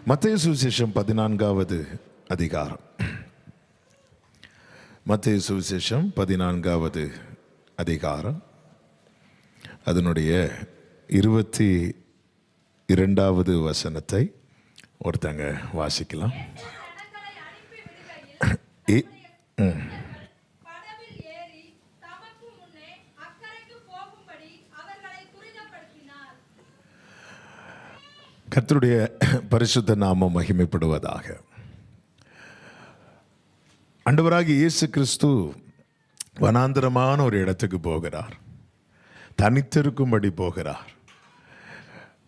மத்தேயு சுவிசேஷம் 14வது அதிகாரம். மத்தேயு சுவிசேஷம் 14வது அதிகாரம், அதனுடைய 22வது வசனத்தை ஒருத்தங்க வாசிக்கலாம். கர்த்தருடைய பரிசுத்த நாமம் மகிமைப்படுவதாக. ஆண்டவராகிய இயேசு கிறிஸ்து வனாந்தரமான ஒரு இடத்துக்கு போகிறார், தனித்திருக்கும்படி போகிறார்.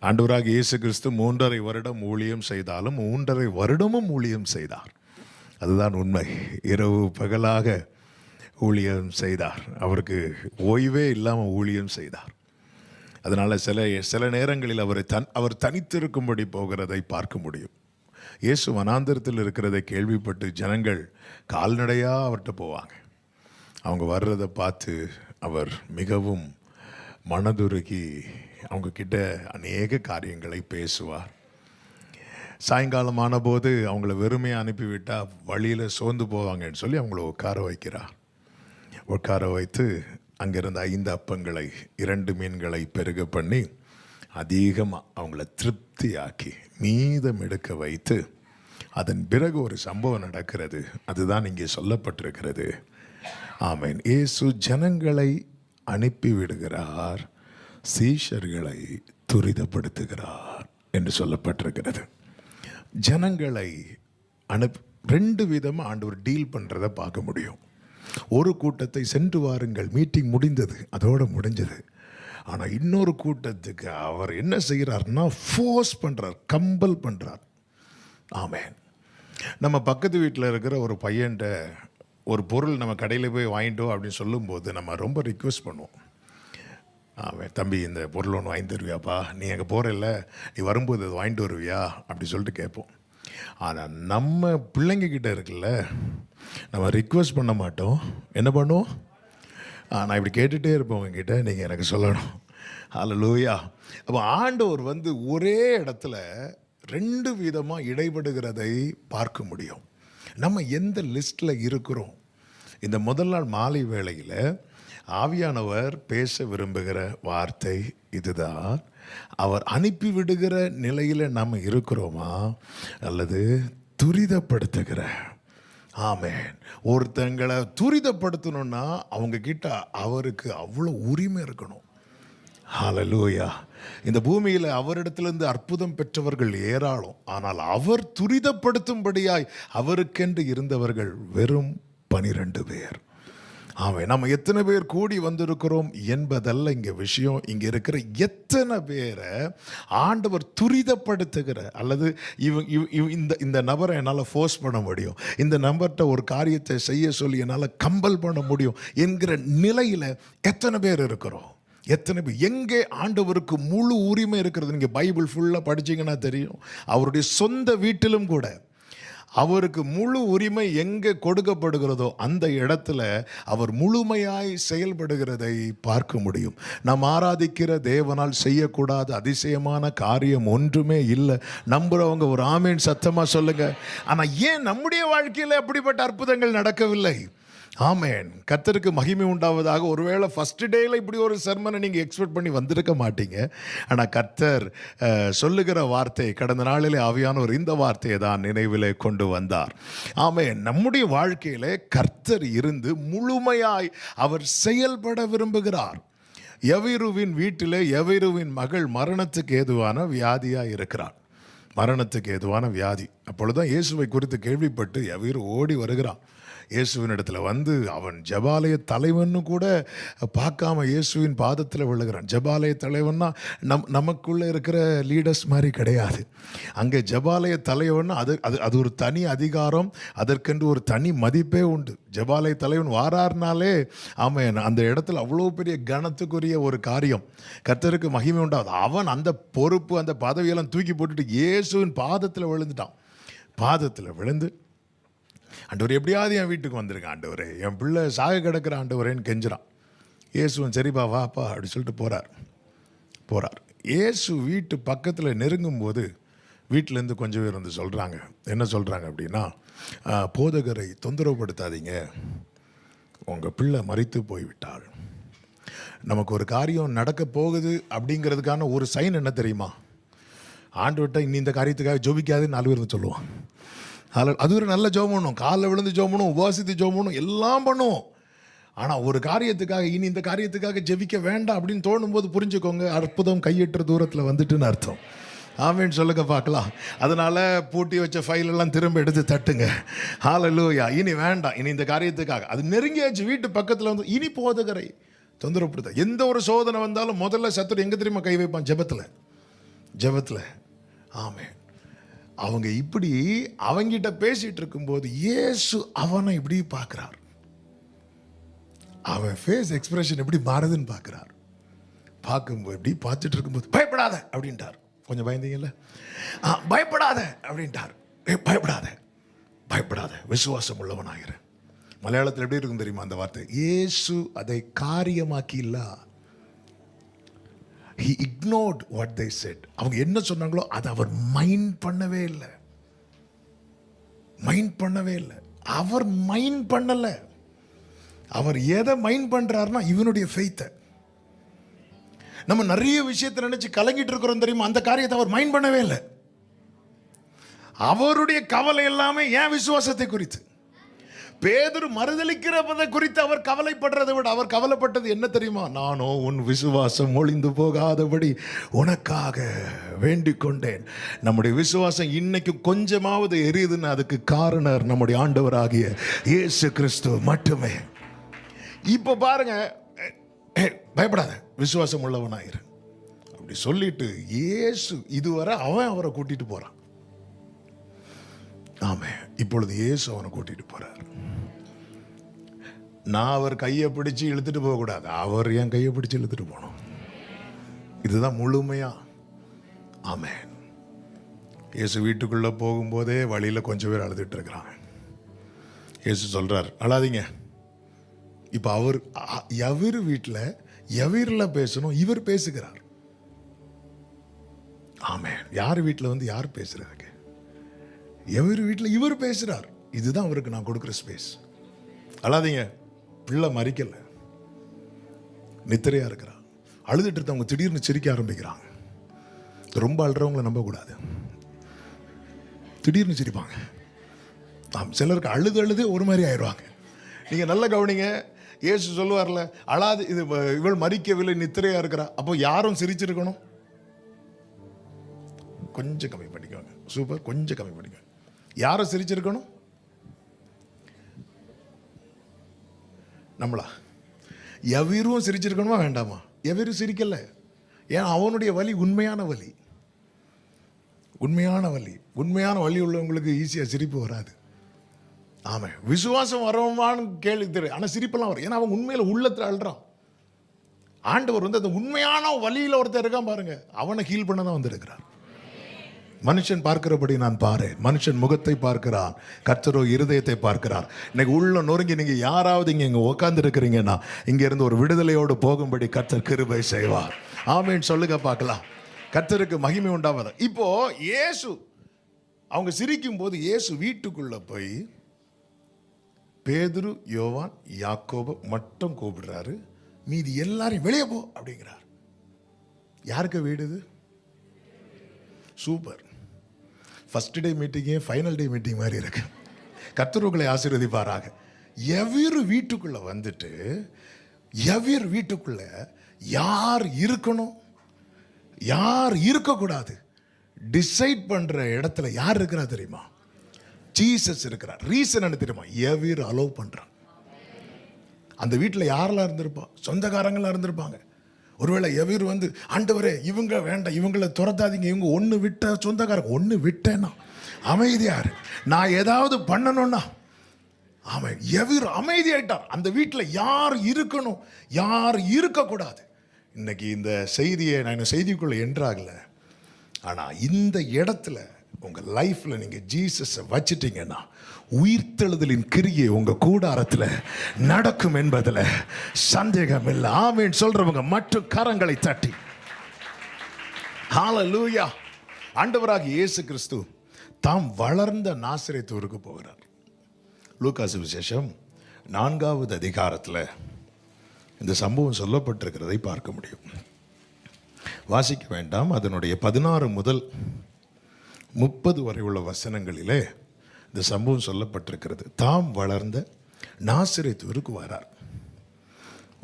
ஆண்டவராகிய இயேசு கிறிஸ்து 3.5 வருடம் ஊழியம் செய்தாலும் 3.5 வருடமும் ஊழியம் செய்தார். அதுதான் உண்மை. இரவு பகலாக ஊழியம் செய்தார். அவருக்கு ஓய்வே இல்லாமல் ஊழியம் செய்தார். அதனால் சில நேரங்களில் அவர் தனித்திருக்கும்படி போகிறதை பார்க்க முடியும். இயேசு வனாந்தரத்தில் இருக்கிறதை கேள்விப்பட்டு ஜனங்கள் கால்நடையாக அவர்கிட்ட போவாங்க. அவங்க வர்றதை பார்த்து அவர் மிகவும் மனதுருகி அவங்க கிட்ட அநேக காரியங்களை பேசுவார். சாயங்காலமான போது அவங்கள வெறுமையாக அனுப்பிவிட்டால் வழியில் சோர்ந்து போவாங்கன்னு சொல்லி அவங்கள உட்கார வைத்து அங்கிருந்த 5 அப்பங்களை 2 மீன்களை பெருக பண்ணி அதிகமாக அவங்கள திருப்தியாக்கி மீதம் எடுக்க வைத்து, அதன் பிறகு ஒரு சம்பவம் நடக்கிறது. அதுதான் இங்கே சொல்லப்பட்டிருக்கிறது. ஆமென். இயேசு ஜனங்களை அனுப்பிவிடுகிறார், சீஷர்களை துரிதப்படுத்துகிறார் என்று சொல்லப்பட்டிருக்கிறது. ஜனங்களை 2 விதமாக ஆண்டவர் டீல் பண்ணுறதை பார்க்க முடியும். ஒரு கூட்டத்தை சென்று வாருங்கள், மீட்டிங் முடிந்தது, அதோடு முடிஞ்சது. ஆனால் இன்னொரு கூட்டத்துக்கு அவர் என்ன செய்கிறார்னா ஃபோர்ஸ் பண்ணுறார், கம்பல் பண்ணுறார். ஆமென். நம்ம பக்கத்து வீட்டில் இருக்கிற ஒரு பையன்கிட்ட ஒரு பொருள் நம்ம கடையில் போய் வாங்கிட்டோம் அப்படின்னு சொல்லும்போது நம்ம ரொம்ப ரிக்வெஸ்ட் பண்ணுவோம். ஆமாம், தம்பி இந்த பொருள் ஒன்று வாங்கி தருவியாப்பா, நீ அங்கே போகிறல்ல, நீ வரும்போது அது வாங்கிட்டு வருவியா அப்படி சொல்லிட்டு கேட்போம். ஆனால் நம்ம பிள்ளைங்கக்கிட்ட இருக்குல்ல, நம்ம ரிக்வெஸ்ட் பண்ண மாட்டோம். என்ன பண்ணுவோம்? நான் இப்படி கேட்டுகிட்டே இருப்போம், உங்ககிட்ட நீங்கள் எனக்கு சொல்லணும். ஹல்லேலூயா. அப்போ ஆண்டவர் ஒரே இடத்துல 2 விதமாக இடைபடுகிறதை பார்க்க முடியும். நம்ம எந்த லிஸ்ட்டில் இருக்கிறோம்? இந்த முதல் நாள் மாலை வேளையில் ஆவியானவர் பேச விரும்புகிற வார்த்தை இதுதான். அவர் அனுப்பிவிடுகிற நிலையில் நம்ம இருக்கிறோமா அல்லது துரிதப்படுத்துகிற? ஆமென். ஒருத்தங்களை துரிதப்படுத்தணும்னா அவங்க கிட்ட அவருக்கு அவ்வளோ உரிமை இருக்கணும். ஹல்லேலூயா. இந்த பூமியில் அவரிடத்திலிருந்து அற்புதம் பெற்றவர்கள் ஏராளம். ஆனால் அவர் துரிதப்படுத்தும்படியாய் அவருக்கென்று இருந்தவர்கள் வெறும் 12 பேர். ஆமாம். நம்ம எத்தனை பேர் கூடி வந்திருக்கிறோம் என்பதல்ல இங்கே விஷயம். இங்கே இருக்கிற எத்தனை பேரை ஆண்டவர் துரிதப்படுத்துகிற, அல்லது இந்த நபரை என்னால் ஃபோர்ஸ் பண்ண முடியும், இந்த நபர்கிட்ட ஒரு காரியத்தை செய்ய சொல்லி என்னால் கம்பல் பண்ண முடியும் என்கிற நிலையில் எத்தனை பேர் இருக்கிறோம்? எத்தனை பேர்? எங்கே ஆண்டவருக்கு முழு உரிமை இருக்கிறது? நீங்கள் பைபிள் ஃபுல்லாக படிச்சிங்கன்னா தெரியும். அவருடைய சொந்த வீட்டிலும் கூட அவருக்கு முழு உரிமை எங்கே கொடுக்கப்படுகிறதோ அந்த இடத்துல அவர் முழுமையாய் செயல்படுகிறதை பார்க்க முடியும். நாம் ஆராதிக்கிற தேவனால் செய்யக்கூடாத அதிசயமான காரியம் ஒன்றுமே இல்லை. நம்புறவங்க ஒரு ஆமேன் சத்தமாக சொல்லுங்க. ஆனால் ஏன் நம்முடைய வாழ்க்கையில் அப்படிப்பட்ட அற்புதங்கள் நடக்கவில்லை? ஆமென். கர்த்தருக்கு மகிமை உண்டாவதாக. ஒருவேளை ஃபர்ஸ்ட் டேயில் இப்படி ஒரு சர்மனை நீங்கள் எக்ஸ்பெக்ட் பண்ணி வந்திருக்க மாட்டீங்க. ஆனால் கர்த்தர் சொல்லுகிற வார்த்தை, கடந்த நாளில் ஆவியானவர் இந்த வார்த்தையை தான் நினைவில் கொண்டு வந்தார். ஆமென். நம்முடைய வாழ்க்கையில் கர்த்தர் இருந்து முழுமையாய் அவர் செயல்பட விரும்புகிறார். யவீருவின் வீட்டில் யவீருவின் மகள் மரணத்துக்கு ஏதுவான வியாதியாக இருக்கிறார். மரணத்துக்கு ஏதுவான வியாதி. அப்பொழுதுதான் இயேசுவை குறித்து கேள்விப்பட்டு யவீரு ஓடி வருகிறான். இயேசுவின் இடத்துல அவன் ஜெபாலய தலைவன்னு கூட பார்க்காம இயேசுவின் பாதத்தில் விழுகிறான். ஜெபாலய தலைவன்னா நமக்குள்ளே இருக்கிற லீடர்ஸ் மாதிரி கிடையாது. அங்கே ஜெபாலய தலைவன்னா அது ஒரு தனி அதிகாரம், அதற்கென்று ஒரு தனி மதிப்பே உண்டு. ஜெபாலய தலைவன் வாரார்னாலே ஆமாம், அந்த இடத்துல அவ்வளோ பெரிய கனத்துக்குரிய ஒரு காரியம். கர்த்தருக்கு மகிமை உண்டாது. அவன் அந்த பொறுப்பு, அந்த பதவியெல்லாம் தூக்கி போட்டுட்டு இயேசுவின் பாதத்தில் விழுந்துட்டான். பாதத்தில் விழுந்து, ஆண்டவர் எப்படியாவது என் வீட்டுக்கு வந்திருக்கேன் ஆண்டவரே, என் பிள்ளை சாக கிடக்கிற ஆண்டவரேன்னு கெஞ்சுறான். இயேசுவன் சரிப்பா வாப்பா அப்படி சொல்லிட்டு போகிறார். இயேசு வீட்டு பக்கத்தில் நெருங்கும்போது வீட்டிலேருந்து கொஞ்சம் பேர் வந்து சொல்கிறாங்க. என்ன சொல்கிறாங்க அப்படின்னா, போதகரை தொந்தரவுப்படுத்தாதீங்க, உங்கள் பிள்ளை மரித்து போய்விட்டாள். நமக்கு ஒரு காரியம் நடக்க போகுது அப்படிங்கிறதுக்கான ஒரு சைன் என்ன தெரியுமா? ஆண்டவர்கிட்ட இன்னி இந்த காரியத்துக்காக ஜோபிக்காதுன்னு 4 பேர் சொல்லுவான். அது ஒரு நல்ல ஜோம் பண்ணும், காலில் விழுந்து ஜோம் பண்ணும், உபவாசித்து ஜோம் பண்ணும், எல்லாம் பண்ணுவோம். ஆனால் ஒரு காரியத்துக்காக இனி இந்த காரியத்துக்காக ஜெபிக்க வேண்டாம் அப்படின்னு தோணும்போது புரிஞ்சுக்கோங்க, அற்புதம் கையெட்டுற தூரத்தில் வந்துட்டுன்னு அர்த்தம். ஆமேன்னு சொல்லுங்க பார்க்கலாம். அதனால் பூட்டி வச்ச ஃபைலெல்லாம் திரும்ப எடுத்து தட்டுங்க. ஹல்லேலூயா. இனி வேண்டாம், இனி இந்த காரியத்துக்காக அது நெருங்கியாச்சு. வீட்டு பக்கத்தில் வந்து இனி போதகரை தொந்தரவுப்படுத்த. எந்த ஒரு சோதனை வந்தாலும் முதல்ல சத்துரு எங்கே தெரியுமா கை வைப்பான்? ஜெபத்தில். ஆமென். அவங்க இப்படி அவங்கிட்ட பேசிட்டு இருக்கும்போது இயேசு அவனை இப்படி பார்க்குறார். அவன் ஃபேஸ் எக்ஸ்பிரஷன் எப்படி மாறுதுன்னு பார்க்குறார். பார்க்கும்போது இப்படி பார்த்துட்டு இருக்கும்போது பயப்படாத அப்படின்ட்டார். கொஞ்சம் பயந்தீங்கல்ல? பயப்படாத அப்படின்ட்டார். பயப்படாத விசுவாசம் உள்ளவனாகிற. மலையாளத்தில் எப்படி இருக்கும் தெரியுமா அந்த வார்த்தை? இயேசு அதை காரியமாக்கில்ல. He ignored what they said. அவங்க என்ன சொன்னாங்களோ அதை அவர் மைண்ட் பண்ணவே இல்லை. அவர் மைண்ட் பண்ணல. அவர் எதை மைண்ட் பண்றாருன்னா இவனுடைய ஃபெய்த்தை. நம்ம நிறைய விஷயத்தை நினைச்சு கலங்கிட்டு இருக்கிறோம் தெரியுமா? அந்த காரியத்தை அவர் மைண்ட் பண்ணவே இல்லை. அவருடைய கவலை எல்லாமே ஏன் விசுவாசத்தை குறித்து. பேதுரு மறுதலிக்கிறதை குறித்து அவர் கவலைப்படுறதை விட அவர் கவலைப்பட்டது என்ன தெரியுமா? நானோ உன் விசுவாசம் ஒளிந்து போகாதபடி உனக்காக வேண்டிக் கொண்டேன். நம்முடைய விசுவாசம் இன்னைக்கு கொஞ்சமாவது எரியுதுன்னு அதுக்கு காரணர் நம்முடைய ஆண்டவராகிய இயேசு கிறிஸ்து மட்டுமே. இப்போ பாருங்க, பயப்படாத விசுவாசம் உள்ளவனாயிரு அப்படி சொல்லிட்டு இயேசு இதுவரை அவரை கூட்டிட்டு போறான். ஆமே. இப்பொழுது இயேசு அவனை கூட்டிட்டு போறார். நான் அவர் கையை பிடிச்சு இழுத்துட்டு போகக்கூடாது, அவர் என் கையை பிடிச்சு இழுத்துட்டு போகணும். இதுதான் முழுமையா. ஆமென். இயேசு வீட்டுக்குள்ள போகும்போதே வழியில கொஞ்சம் பேர் அழுதுட்டு இருக்கிறாங்க. இயேசு சொல்றார், அழாதீங்க. இப்ப அவர் வீட்டில் எவரில் பேசணும், இவர் பேசுகிறார். ஆமென். யார் வீட்டில் வந்து யார் பேசுறதுக்கு? எவர் வீட்டில் இவர் பேசுறார். இதுதான் அவருக்கு நான் கொடுக்குற ஸ்பேஸ். அழாதீங்க, பிள்ளை மறிக்கல, நித்திரையா இருக்கிறார். அழுதுட்டு இருந்தவங்க திடீர்னு சிரிக்க ஆரம்பிக்கிறாங்க. ரொம்ப அழுறவங்களை நம்பக்கூடாது, திடீர்னு சிரிப்பாங்க. சிலருக்கு அழுது ஒரு மாதிரி ஆயிடுவாங்க. நீங்க நல்ல கவனிங்க. இயேசு சொல்லுவார்ல, அழாது, இது இவள் மறிக்கவில்லை நித்திரையா இருக்கிறா. அப்போ யாரும் சிரிச்சிருக்கணும்? கொஞ்சம் கம்மி பண்ணிக்கோங்க. சூப்பர், கொஞ்சம் கம்மி பண்ணிக்கோங்க. யாரும் சிரிச்சிருக்கணும்? நம்மளா? எவரும் சிரிச்சிருக்கணுமா வேண்டாமா? எவரும் சிரிக்கல. ஏன்னா அவனுடைய வலி உண்மையான வலி. உண்மையான வலி உள்ளவங்களுக்கு ஈஸியா சிரிப்பு வராது. ஆமா, விசுவாசம் வரவான்னு கேள்வி தெரியும், ஆனா சிரிப்பெல்லாம் வரும். ஏன்னா அவன் உண்மையில உள்ளத்துல அழுறான். ஆண்டவர் வந்து அந்த உண்மையான வலியில ஒருத்தர் இருக்கான் பாருங்க, அவனை ஹீல் பண்ண தான் வந்திருக்கிறார். மனுஷன் பார்க்கிறபடி நான் பாரேன், மனுஷன் முகத்தை பார்க்கிறான், கர்த்தரோ இருதயத்தை பார்க்கிறார். இன்னைக்கு உள்ள நொறுங்கி நீங்க யாராவது இங்க உட்கார்ந்து இருக்கிறீங்கன்னா இங்க இருந்து ஒரு விடுதலையோடு போகும்படி கர்த்தர் கிருபை செய்வார். ஆமென் சொல்லுங்க பார்க்கலாம். கர்த்தருக்கு மகிமை உண்டாவதா. இப்போ இயேசு அவங்க சிரிக்கும் போது இயேசு வீட்டுக்குள்ள போய் பேதுரு, யோவான், யாக்கோபு மட்டும் கூப்பிடுறாரு. மீதி எல்லாரையும் வெளியே போ அப்படிங்கிறார். யாருக்கு வீடு இது? சூப்பர். ஃபர்ஸ்ட் டே மீட்டிங்கே ஃபைனல் டே மீட்டிங் மாதிரி இருக்கு. கர்த்தர் உங்களை ஆசீர்வதிப்பாராக. எவரு வீட்டுக்குள்ள வந்துட்டு எவரு வீட்டுக்குள்ள யார் இருக்கணும் யார் இருக்கக்கூடாது டிசைட் பண்ற இடத்துல யார் இருக்கிறா தெரியுமா? ஜீசஸ் இருக்கிறார். ரீசன் என்ன தெரியுமா? எவரு அலோவ் பண்றான். அந்த வீட்டில் யாரெல்லாம் இருந்திருப்பா? சொந்தக்காரங்களாம் இருந்திருப்பாங்க. ஒருவேளை எவரு வந்து ஆண்டவரே இவங்க வேண்டாம், இவங்களை துரத்தாதீங்க, இவங்க ஒன்று விட்ட சொந்தக்காரங்க, ஒன்று விட்டேன்னா அமைதியாரு, நான் ஏதாவது பண்ணணும்னா அவன் எவரு அமைதியாயிட்டார். அந்த வீட்டில் யார் இருக்கணும் யார் இருக்கக்கூடாது. இன்னைக்கு இந்த செய்தியை நான் செய்திக்குள்ள என்றாகல, ஆனால் இந்த இடத்துல உங்க லைஃப்ல நீங்க ஜீசஸை வச்சிட்டீங்கன்னா உயிர்த்தெழுதலின் கிரியை உங்க கூடாரத்தில் நடக்கும் என்பதில் சந்தேகம் இல்லை. ஆமென் சொல்றவங்க மற்றும் கரங்களை தட்டி ஹல்லேலூயா. ஆண்டவராகிய இயேசு கிறிஸ்து தாம் வளர்ந்த நாசரேத்து ஊருக்கு போகிறார். லூக்கா சுவிசேஷம் 4வது அதிகாரத்தில் இந்த சம்பவம் சொல்லப்பட்டிருக்கிறதை பார்க்க முடியும். வாசிக்க வேண்டாம். அதனுடைய 16 முதல் 30 வரை உள்ள வசனங்களிலே இந்த சம்பவம் சொல்லப்பட்டிருக்கிறது. தாம் வளர்ந்த நாசரேத்து ஊருக்கு வரார்.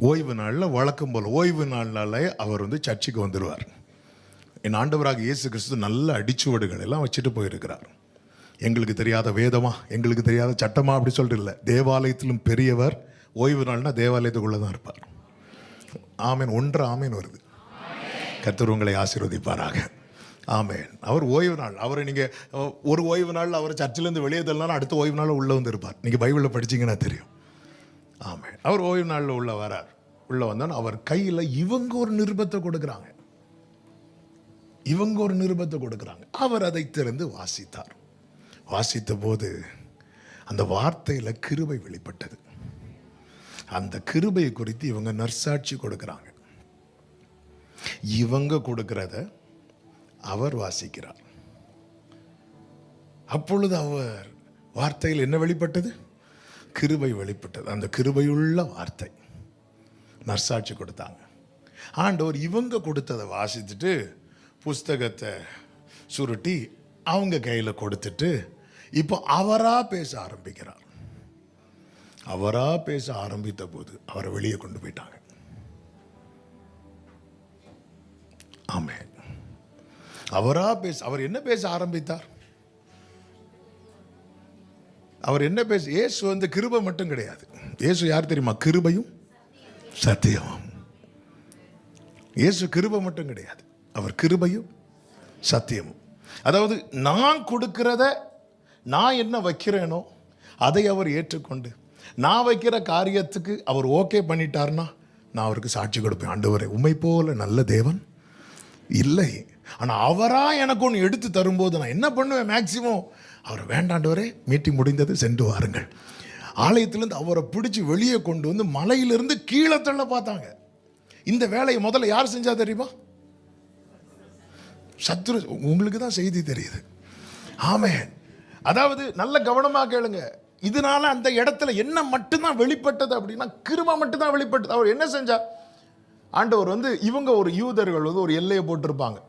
ஓய்வு நாளில் வழக்கம் போல் ஓய்வு நாள்னாலே அவர் சர்ச்சுக்கு வந்துடுவார். என் ஆண்டவராக இயேசு கிறிஸ்து நல்ல அடிச்சுவடுகள் எல்லாம் வச்சுட்டு போயிருக்கிறார். எங்களுக்கு தெரியாத வேதமா, எங்களுக்கு தெரியாத சட்டமா அப்படி சொல்லிட்டு இல்லை. தேவாலயத்திலும் பெரியவர். ஓய்வு நாள்னா தேவாலயத்துக்குள்ளே தான் இருப்பார். ஆமேன். 1 ஆமேன் வருது. கர்த்தர் உங்களை ஆசீர்வதிப்பாராக. ஆமேன். அவர் ஓய்வு நாள், அவரை நீங்கள் ஒரு ஓய்வு நாள் அவரை சர்ச்சிலேருந்து வெளியே தள்ளனாலும் அடுத்த ஓய்வு நாள் உள்ளே வந்து இருப்பார். நீங்கள் பைபிளில் படிச்சிங்கன்னா தெரியும். ஆமேன். அவர் ஓய்வு நாளில் உள்ள வரார். உள்ளே வந்தால் அவர் கையில் இவங்க ஒரு நிருபத்தை கொடுக்குறாங்க. அவர் அதை திறந்து வாசித்தார். வாசித்த போது அந்த வார்த்தையில் கிருபை வெளிப்பட்டது. அந்த கிருபை குறித்து இவங்க நற்சாட்சி கொடுக்குறாங்க. இவங்க கொடுக்கிறத அவர் வாசிக்கிறார். அப்பொழுது அவர் வார்த்தையில் என்ன வெளிப்பட்டது? கிருபை வெளிப்பட்டது. அந்த கிருபையுள்ள வார்த்தை நற்சாட்சி கொடுத்தாங்க. ஆண்டவர் இவங்க கொடுத்ததை வாசித்துட்டு புஸ்தகத்தை சுருட்டி அவங்க கையில் கொடுத்துட்டு இப்போ அவராக பேச ஆரம்பிக்கிறார். அவராக பேச ஆரம்பித்த போது அவரை வெளியே கொண்டு போயிட்டாங்க. ஆமென். அவர் என்ன பேச ஆரம்பித்தார்? அவர் என்ன பேச? இயேசு கிருபை மட்டும் கிடையாது. இயேசு யார் தெரியுமா? கிருபையும் சத்தியமும். இயேசு கிருபை மட்டும் கிடையாது, அவர் கிருபையும் சத்தியமும். அதாவது நான் கொடுக்கிறத, நான் என்ன வைக்கிறேனோ அதை அவர் ஏற்றுக்கொண்டு நான் வைக்கிற காரியத்துக்கு அவர் ஓகே பண்ணிட்டார்னா நான் அவருக்கு சாட்சி கொடுப்பேன். ஆண்டவரே, உம்மை போல நல்ல தேவன் இல்லை. ஆனால் அவராக எனக்கு ஒன்று எடுத்து தரும்போது நான் என்ன பண்ணுவேன்? மேக்சிமம் அவர் வேண்டாண்டவரே, மீட்டிங் முடிந்தது, சென்று வாருங்கள். ஆலயத்திலேருந்து அவரை பிடிச்சி வெளியே கொண்டு வந்து மலையிலிருந்து கீழே தள்ள பார்த்தாங்க. இந்த வேலையை முதல்ல யார் செஞ்சா தெரியுமா? சத்துரு. உங்களுக்கு தான் செய்தி தெரியுது. ஆமென். அதாவது நல்ல கவனமாக கேளுங்க. இதனால அந்த இடத்துல என்ன மட்டும்தான் வெளிப்பட்டது அப்படின்னா கிருபை மட்டும்தான் வெளிப்பட்டது. அவர் என்ன செஞ்சா? ஆண்டவர் இவங்க ஒரு யூதர்கள் ஒரு எல்லையை போட்டிருப்பாங்க,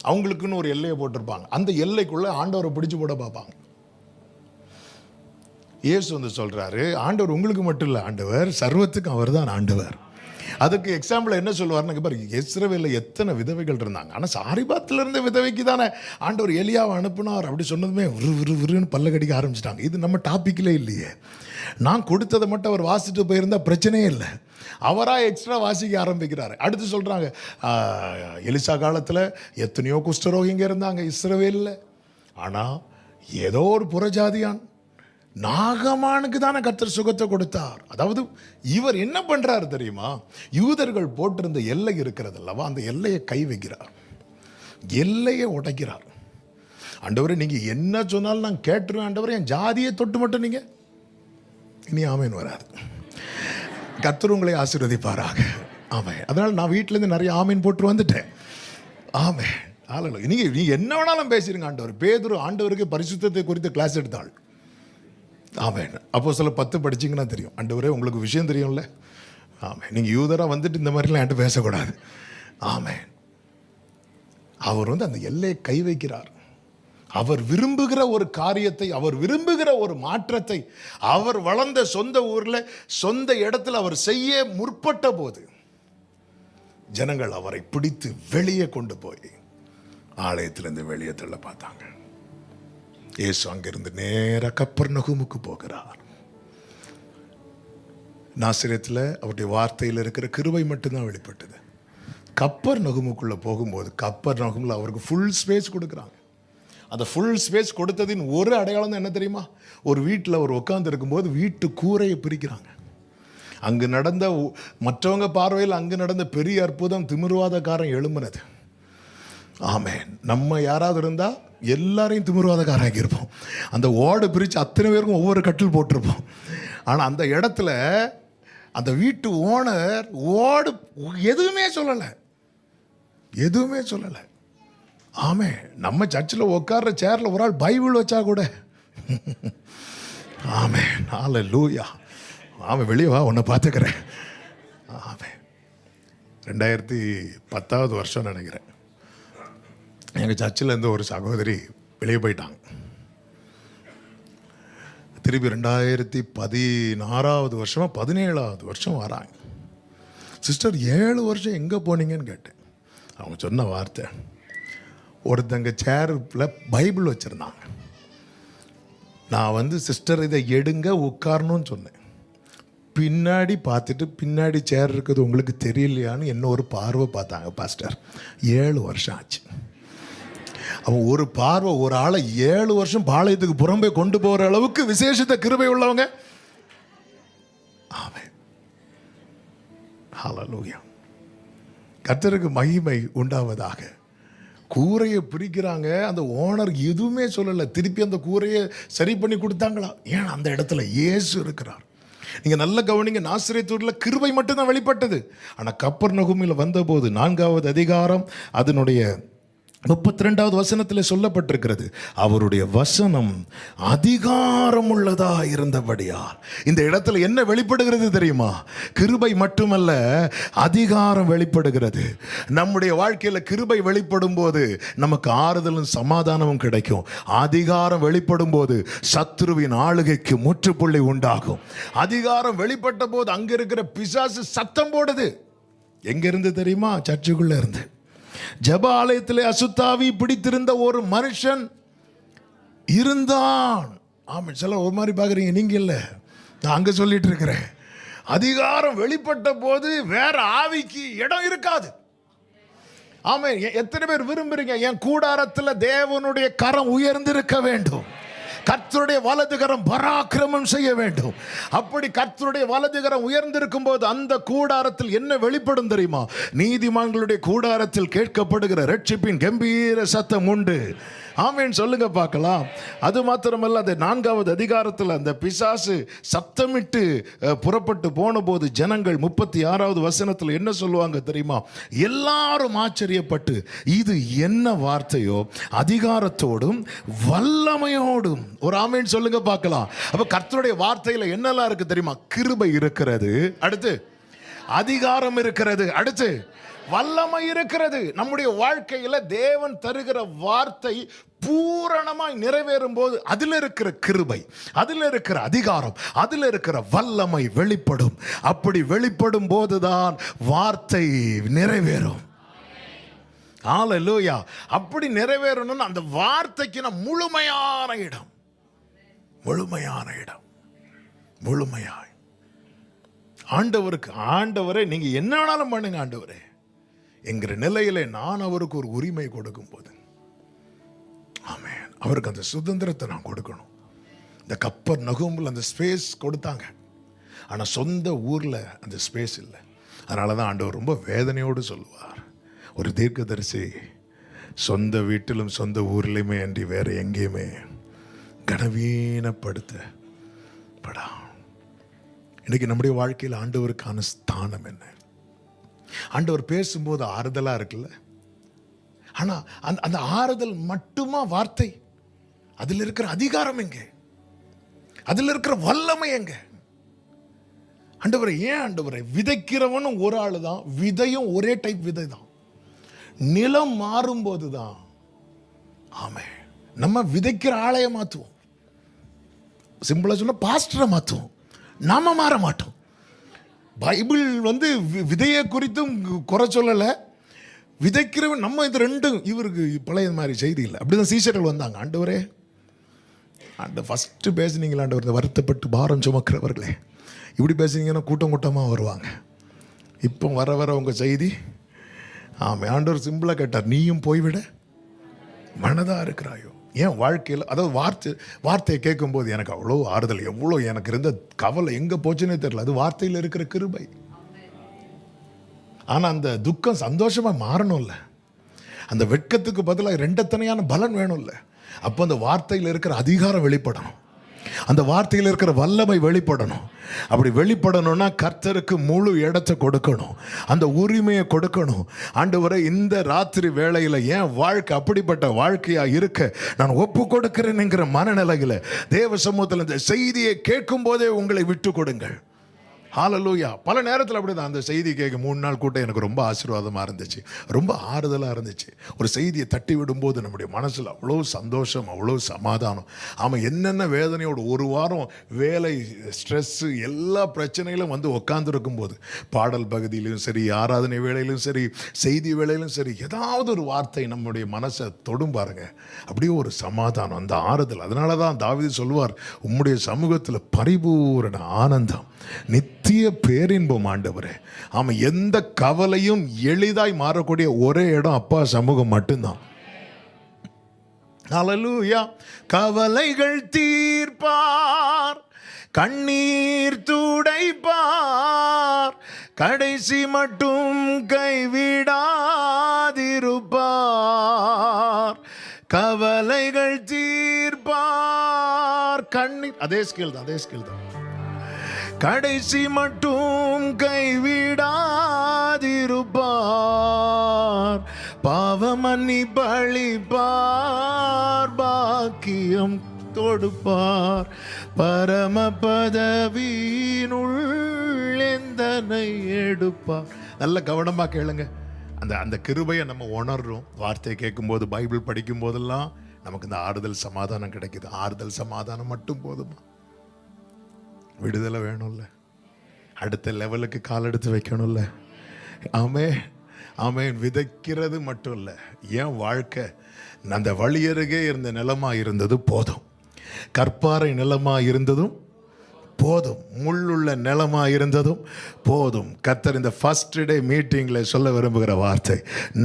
அவங்களுக்குன்னு ஒரு எல்லையை போட்டிருப்பாங்க. அந்த எல்லைக்குள்ள ஆண்டவரை பிடிச்சு போட பார்ப்பாங்க. இயேசு சொல்றாரு, ஆண்டவர் உங்களுக்கு மட்டும் இல்லை, ஆண்டவர் சர்வத்துக்கும் அவர் தான் ஆண்டவர். அதுக்கு எக்ஸாம்பிள் என்ன சொல்லுவார்னு பாருங்க. இஸ்ரவேலில் எத்தனை விதவைகள் இருந்தாங்க, ஆனால் சாரிபாத்தில் இருந்த விதவைக்கு தானே ஆண்டவர் எலியாவை அனுப்புனார். அப்படி சொன்னதுமே விறுன்னு பல்ல கடிக்க ஆரம்பிச்சிட்டாங்க. இது நம்ம டாப்பிக்கிலே இல்லையே. நான் கொடுத்ததை மட்டும் அவர் வாசிட்டு போயிருந்தா பிரச்சனையே இல்லை. அவராக எக்ஸ்ட்ரா வாசிக்க ஆரம்பிக்கிறாரு. அடுத்து சொல்கிறாங்க, எலிசா காலத்தில் எத்தனையோ குஷ்டரோகிங்க இருந்தாங்க இஸ்ரவேலில். ஆனால் ஏதோ ஒரு புறஜாதியான் நாகமானுக்கு தானே கர்த்தர் சுகத்தை கொடுத்தார். அதாவது இவர் என்ன பண்றாரு தெரியுமா? யூதர்கள் போட்டிருந்த எல்லை இருக்கிறது அல்லவா, அந்த எல்லையை கை வைக்கிறார், எல்லையை உடைக்கிறார். ஆண்டவரே, நீங்க என்ன சொன்னாலும் நான் கேட்டுருவேன் ஆண்டவரே, என் ஜாதியை தொட்டு மட்டும் நீங்க இனி ஆமேன் வராது. கர்த்தர் உங்களை ஆசீர்வதிப்பாராக. ஆமென். அதனால நான் வீட்டிலேருந்து நிறைய ஆமீன் போட்டு வந்துட்டேன். ஆமென். ஆளல நீங்க என்ன வேணாலும் பேசிருங்க. ஆண்டவர் பேதுரு ஆண்டவருக்கு பரிசுத்தத்தை குறித்து கிளாஸ் எடுத்தாள். ஆமென். அப்போஸ்தலர் 10 படிச்சிங்கன்னா தெரியும். ஆண்டவரே, உங்களுக்கு விஷயம் தெரியும்ல. ஆமென். நீங்கள் யூதராக வந்துட்டு இந்த மாதிரிலாம் என்கிட்ட பேசக்கூடாது. ஆமென். அவர் அந்த எல்லையை கை வைக்கிறார். அவர் விரும்புகிற ஒரு காரியத்தை, அவர் விரும்புகிற ஒரு மாற்றத்தை அவர் வளர்ந்த சொந்த ஊரில் சொந்த இடத்துல அவர் செய்ய முற்பட்ட போது ஜனங்கள் அவரை பிடித்து வெளியே கொண்டு போய் ஆலயத்திலிருந்து வெளியே தள்ள பார்த்தாங்க. இயேசு அங்கிருந்து நேராக கப்பர்நகூமுக்கு போகிறார். நாசரேத்தில் அவருடைய வார்த்தையில் இருக்கிற கிருபை மட்டும்தான் வெளிப்பட்டது. கப்பர்நகூமுக்குள்ளே போகும்போது கப்பர்நகூமில் அவருக்கு ஃபுல் ஸ்பேஸ் கொடுக்குறாங்க. அந்த ஃபுல் ஸ்பேஸ் கொடுத்ததின் ஒரு அடையாளம் தான் என்ன தெரியுமா? ஒரு வீட்டில் அவர் உட்கார்ந்து இருக்கும்போது வீட்டு கூரையை பிரிக்கிறாங்க. அங்கு நடந்த மற்றவங்க பார்வையில் அங்கு நடந்த பெரிய அற்புதம் திமிர்வாதக்காரன் எழும்புனது. ஆமென். நம்ம யாராவது இருந்தால் எல்லாரையும் திமிர்வாதக்காரங்க இருப்போம். அந்த ஓடை பிரித்து அத்தனை பேருக்கும் ஒவ்வொரு கட்டில் போட்டிருப்போம். ஆனால் அந்த இடத்துல அந்த வீட்டு ஓனர் எதுவுமே சொல்லலை. ஆமே, நம்ம சர்ச்சில் உட்கார்ற சேர்ல ஒரு ஆள் பைபிள் வச்சா கூட ஆமே, ஹல்லேலூயா. ஆமே, வெளியே வா, உன்னை பார்த்துக்கிறேன். ஆமே. 2010 வருஷம் நினைக்கிறேன், எங்கள் சர்ச்சில் இருந்து ஒரு சகோதரி வெளியே போயிட்டாங்க. திருப்பி 2016 வருஷமா 17வது வருஷம் வராங்க. சிஸ்டர் 7 வருஷம் எங்கே போனீங்கன்னு கேட்டேன். அவங்க சொன்ன வார்த்தை, ஒருத்தங்க சேரில் பைபிள் வச்சுருந்தாங்க. நான் சிஸ்டர் இதை எடுங்க உட்காரணும்னு சொன்னேன். பின்னாடி பார்த்துட்டு பின்னாடி சேர் இருக்குது உங்களுக்கு தெரியலையான்னு என்ன ஒரு பார்வை பார்த்தாங்க. பாஸ்டர் 7 வருஷம் ஆச்சு. அவன் ஒரு பார்வை ஒரு ஆளை 7 வருஷம் பாளையத்துக்கு புறம்பே கொண்டு போகிற அளவுக்கு விசேஷத்தை கிருபை உள்ளவங்க. ஆமென், ஹல்லேலூயா. கர்த்தருக்கு மகிமை உண்டாவதாக. கூரையை பிரிக்கிறாங்க, அந்த ஓனர் எதுவுமே சொல்லலை. திருப்பி அந்த கூரையை சரி பண்ணி கொடுத்தாங்களா? ஏன் அந்த இடத்துல இயேசு இருக்கிறார். நீங்கள் நல்ல கவனிங்க, நாசரேத்தூரில் கிருபை மட்டும்தான் வெளிப்பட்டது. ஆனால் கப்பர்நகூமில் வந்தபோது 4வது அதிகாரம் அதனுடைய 32வது வசனத்தில் சொல்லப்பட்டிருக்கிறது, அவருடைய வசனம் அதிகாரம் உள்ளதா இருந்தபடியால். இந்த இடத்துல என்ன வெளிப்படுகிறது தெரியுமா? கிருபை மட்டுமல்ல, அதிகாரம் வெளிப்படுகிறது. நம்முடைய வாழ்க்கையில் கிருபை வெளிப்படும் போது நமக்கு ஆறுதலும் சமாதானமும் கிடைக்கும். அதிகாரம் வெளிப்படும் போது சத்துருவின் ஆளுகைக்கு முற்றுப்புள்ளி உண்டாகும். அதிகாரம் வெளிப்பட்ட போது அங்க இருக்கிற பிசாசு சத்தம் போடுது. எங்கிருந்து தெரியுமா? சர்ச்சுக்குள்ள இருந்து. ஜெப ஆலயத்திலே அசுத்தாவி பிடித்திருந்த ஒரு மனுஷன் இருந்தான். ஆமா, சில ஒரு மாதிரி பார்க்குறீங்க, நீங்க இல்லை, நான் அங்க சொல்லிட்டு இருக்கிறேன். அதிகாரம் வெளிப்பட்ட போது வேற ஆவிக்கு இடம் இருக்காது. ஆமா, எத்தனை பேர் விரும்புறீங்க என் கூடாரத்தில் தேவனுடைய கரம் உயர்ந்திருக்க வேண்டும், கர்த்தருடைய வலதுகரம் பராக்கிரமம் செய்ய வேண்டும். அப்படி கர்த்தருடைய வலதுகரம் உயர்ந்திருக்கும் போது அந்த கூடாரத்தில் என்ன வெளிப்படும் தெரியுமா? நீதிமான்களுடைய கூடாரத்தில் கேட்கப்படுகிற ரட்சிப்பின் கம்பீர சத்தம் உண்டு. ஆமேன், சொல்லுங்க பார்க்கலாம். அது மாத்திரமல்ல, அந்த 4வது அதிகாரத்தில் அந்த பிசாசு சத்தமிட்டு புறப்பட்டு போன போது ஜனங்கள் 36வது வசனத்தில் என்ன சொல்லுவாங்க தெரியுமா? எல்லாரும் ஆச்சரியப்பட்டு, இது என்ன வார்த்தையோ, அதிகாரத்தோடும் வல்லமையோடும். ஒரு ஆமேன் சொல்லுங்க பார்க்கலாம். அப்ப கர்த்தருடைய வார்த்தையில என்னெல்லாம் இருக்கு தெரியுமா? கிருபை இருக்கிறது, அடுத்து அதிகாரம் இருக்கிறது, அடுத்து வல்லமை இருக்கிறது. நம்முடைய வாழ்க்கையில தேவன் தருகிற வார்த்தை பூரணமாய் நிறைவேறும் போது அதில் இருக்கிற கிருபை, அதில் இருக்கிற அதிகாரம், அதில் இருக்கிற வல்லமை வெளிப்படும். அப்படி வெளிப்படும் போதுதான் வார்த்தை நிறைவேறும். ஹல்லேலூயா. அப்படி நிறைவேறணும்னு அந்த வார்த்தைக்கு நான் முழுமையான இடம், முழுமையான இடம், முழுமையாய் ஆண்டவருக்கு. ஆண்டவரே நீங்க என்ன வேணாலும் பண்ணுங்க ஆண்டவரே என்கிற நிலையிலே நான் அவருக்கு ஒரு உரிமை கொடுக்கும் போது, ஆமென், அவருக்கு அந்த சுதந்திரத்தை நான் கொடுக்கணும். இந்த கப்பர்நகூமில் அந்த ஸ்பேஸ் கொடுத்தாங்க, ஆனால் சொந்த ஊரில் அந்த ஸ்பேஸ் இல்லை. அதனால தான் ஆண்டவர் ரொம்ப வேதனையோடு சொல்லுவார், ஒரு தீர்க்கதரிசி சொந்த வீட்டிலும் சொந்த ஊர்லையுமே அன்றி வேற எங்கேயுமே கனவீனப்படுத்தப்படா. இன்னைக்கு நம்முடைய வாழ்க்கையில் ஆண்டவருக்கான ஸ்தானம் என்ன? ஆண்டவர் பேசும்போது ஆறுதலா இருக்குல்ல, ஆனா அந்த ஆறுதல் மட்டுமா வார்த்தை? அதில் இருக்கிற அதிகாரம் எங்க? அதில் இருக்கிற வல்லமை எங்க? ஆண்டவரை ஏன் ஆண்டவரை? விதைக்கிறவனும் ஒரு ஆளு தான், விதையும் ஒரே டைப் விதை தான். நிலம் மாறும்போது தான் ஆமே நம்ம விதைக்கிற ஆளைய மாற்றுவோம். சிம்பிளா சொன்னா பாஸ்டரை மாற்றுவோம், நாம மாற மாட்டோம். பைபிள் விதையை குறித்தும் குறை சொல்லலை, விதைக்கிறவன் நம்ம. இது ரெண்டும் இவருக்கு பழைய மாதிரி செய்தி இல்லை. அப்படிதான் சீஷர்கள் வந்தாங்க, ஆண்டவரே ஃபஸ்ட்டு பேசுனீங்களா ஆண்டவர், இந்த வருத்தப்பட்டு பாரம் சுமக்கிறவர்களே, இப்படி பேசுனீங்கன்னா கூட்டம் கூட்டமாக வருவாங்க. இப்போ வர வர உங்கள் செய்தி. ஆமாம், ஆண்டவர் சிம்பிளாக கேட்டார், நீயும் போய்விட மனதாக இருக்கிறாயோ? ஏன் வாழ்க்கையில், அதாவது வார்த்தையை கேட்கும்போது எனக்கு அவ்வளோ ஆறுதல், எவ்வளோ எனக்கு இருந்த கவலை எங்கே போச்சுன்னே தெரியல. அது வார்த்தையில் இருக்கிற கிருபை. ஆனால் அந்த துக்கம் சந்தோஷமாக மாறணும்ல, அந்த வெட்கத்துக்கு பதிலாக ரெண்டத்தனையான பலன் வேணும்ல. அப்போ அந்த வார்த்தையில் இருக்கிற அதிகாரம் வெளிப்படணும். அந்த வார்த்தையில் இருக்கிற வல்லமை வெளிப்படணும். அப்படி வெளிப்படணும்னா கர்த்தருக்கு முழு இடத்தை கொடுக்கணும், அந்த உரிமையை கொடுக்கணும். ஆண்டவரே, இந்த ராத்திரி வேளையில் என் வாழ்க்கை அப்படிப்பட்ட வாழ்க்கையாக இருக்க நான் ஒப்பு கொடுக்கிறேன்ங்கிற மனநிலையில் தேவ சமூகத்தில் இந்த செய்தியை கேட்கும் போதே உங்களை விட்டு கொடுங்கள். ஹல்லேலூயா. பல நேரத்தில் அப்படி தான். அந்த செய்தி கேட்க 3 நாள் கூட்டம் எனக்கு ரொம்ப ஆசீர்வாதமாக இருந்துச்சு, ரொம்ப ஆறுதலாக இருந்துச்சு. ஒரு செய்தியை தட்டி விடும்போது நம்முடைய மனசில் அவ்வளோ சந்தோஷம், அவ்வளோ சமாதானம். ஆமாம், என்னென்ன வேதனையோடு ஒரு வாரம் வேலை, ஸ்ட்ரெஸ்ஸு, எல்லா பிரச்சனைகளும் வந்து உட்காந்துருக்கும் போது பாடல் பகுதியிலும் சரி, ஆராதனை வேளையிலும் சரி, செய்தி வேளையிலும் சரி, ஏதாவது ஒரு வார்த்தை நம்முடைய மனசை தொடும் பாருங்க, அப்படியே ஒரு சமாதானம், அந்த ஆறுதல். அதனால தான் தாவீது சொல்வார், உம்முடைய சமூகத்தில் பரிபூரண ஆனந்தம், நித்திய பேரின்பம் ஆண்டவரே. ஆமாம், எந்த கவலையும் எளிதாய் மாறக்கூடிய ஒரே இடம் அப்பா சமூகம் மட்டும்தான். ஹல்லேலூயா. கவலைகள் தீர்ப்பார், கண்ணீர் துடைப்பார், கடைசி மட்டும் கைவிடாதிருப்பார். கவலைகள் தீர்ப்பார், கண்ணீர், அதே ஸ்கேல் தான், கடைசி மட்டும் கைவிடாதிருப்பார். பாவமன்னி பழிப்பார், பாக்கியம் தொடுப்பார், பரம பதவியினுள் எந்தனை எடுப்பார். நல்ல கவனமாக கேளுங்க. அந்த கிருபையை நம்ம உணர்றோம். வார்த்தையை கேட்கும்போது, பைபிள் படிக்கும் போதெல்லாம் நமக்கு இந்த ஆறுதல் சமாதானம் கிடைக்குது. ஆறுதல் சமாதானம் மட்டும் போதுமா? விடுதலை வேணும்ல, அடுத்த லெவலுக்கு கால் எடுத்து வைக்கணும்ல. ஆமென். விதைக்கிறது மட்டும் இல்லை, என் வாழ்க்கை அந்த வழியருகே இருந்த நிலமா இருந்தது போதும், கற்பாறை நிலமா இருந்ததும் போதும், முள்ளுள்ள நிலமா இருந்ததும் போதும். கர்த்தர் இந்த ஃபர்ஸ்ட் டே மீட்டிங்கில் சொல்ல விரும்புகிற வார்த்தை,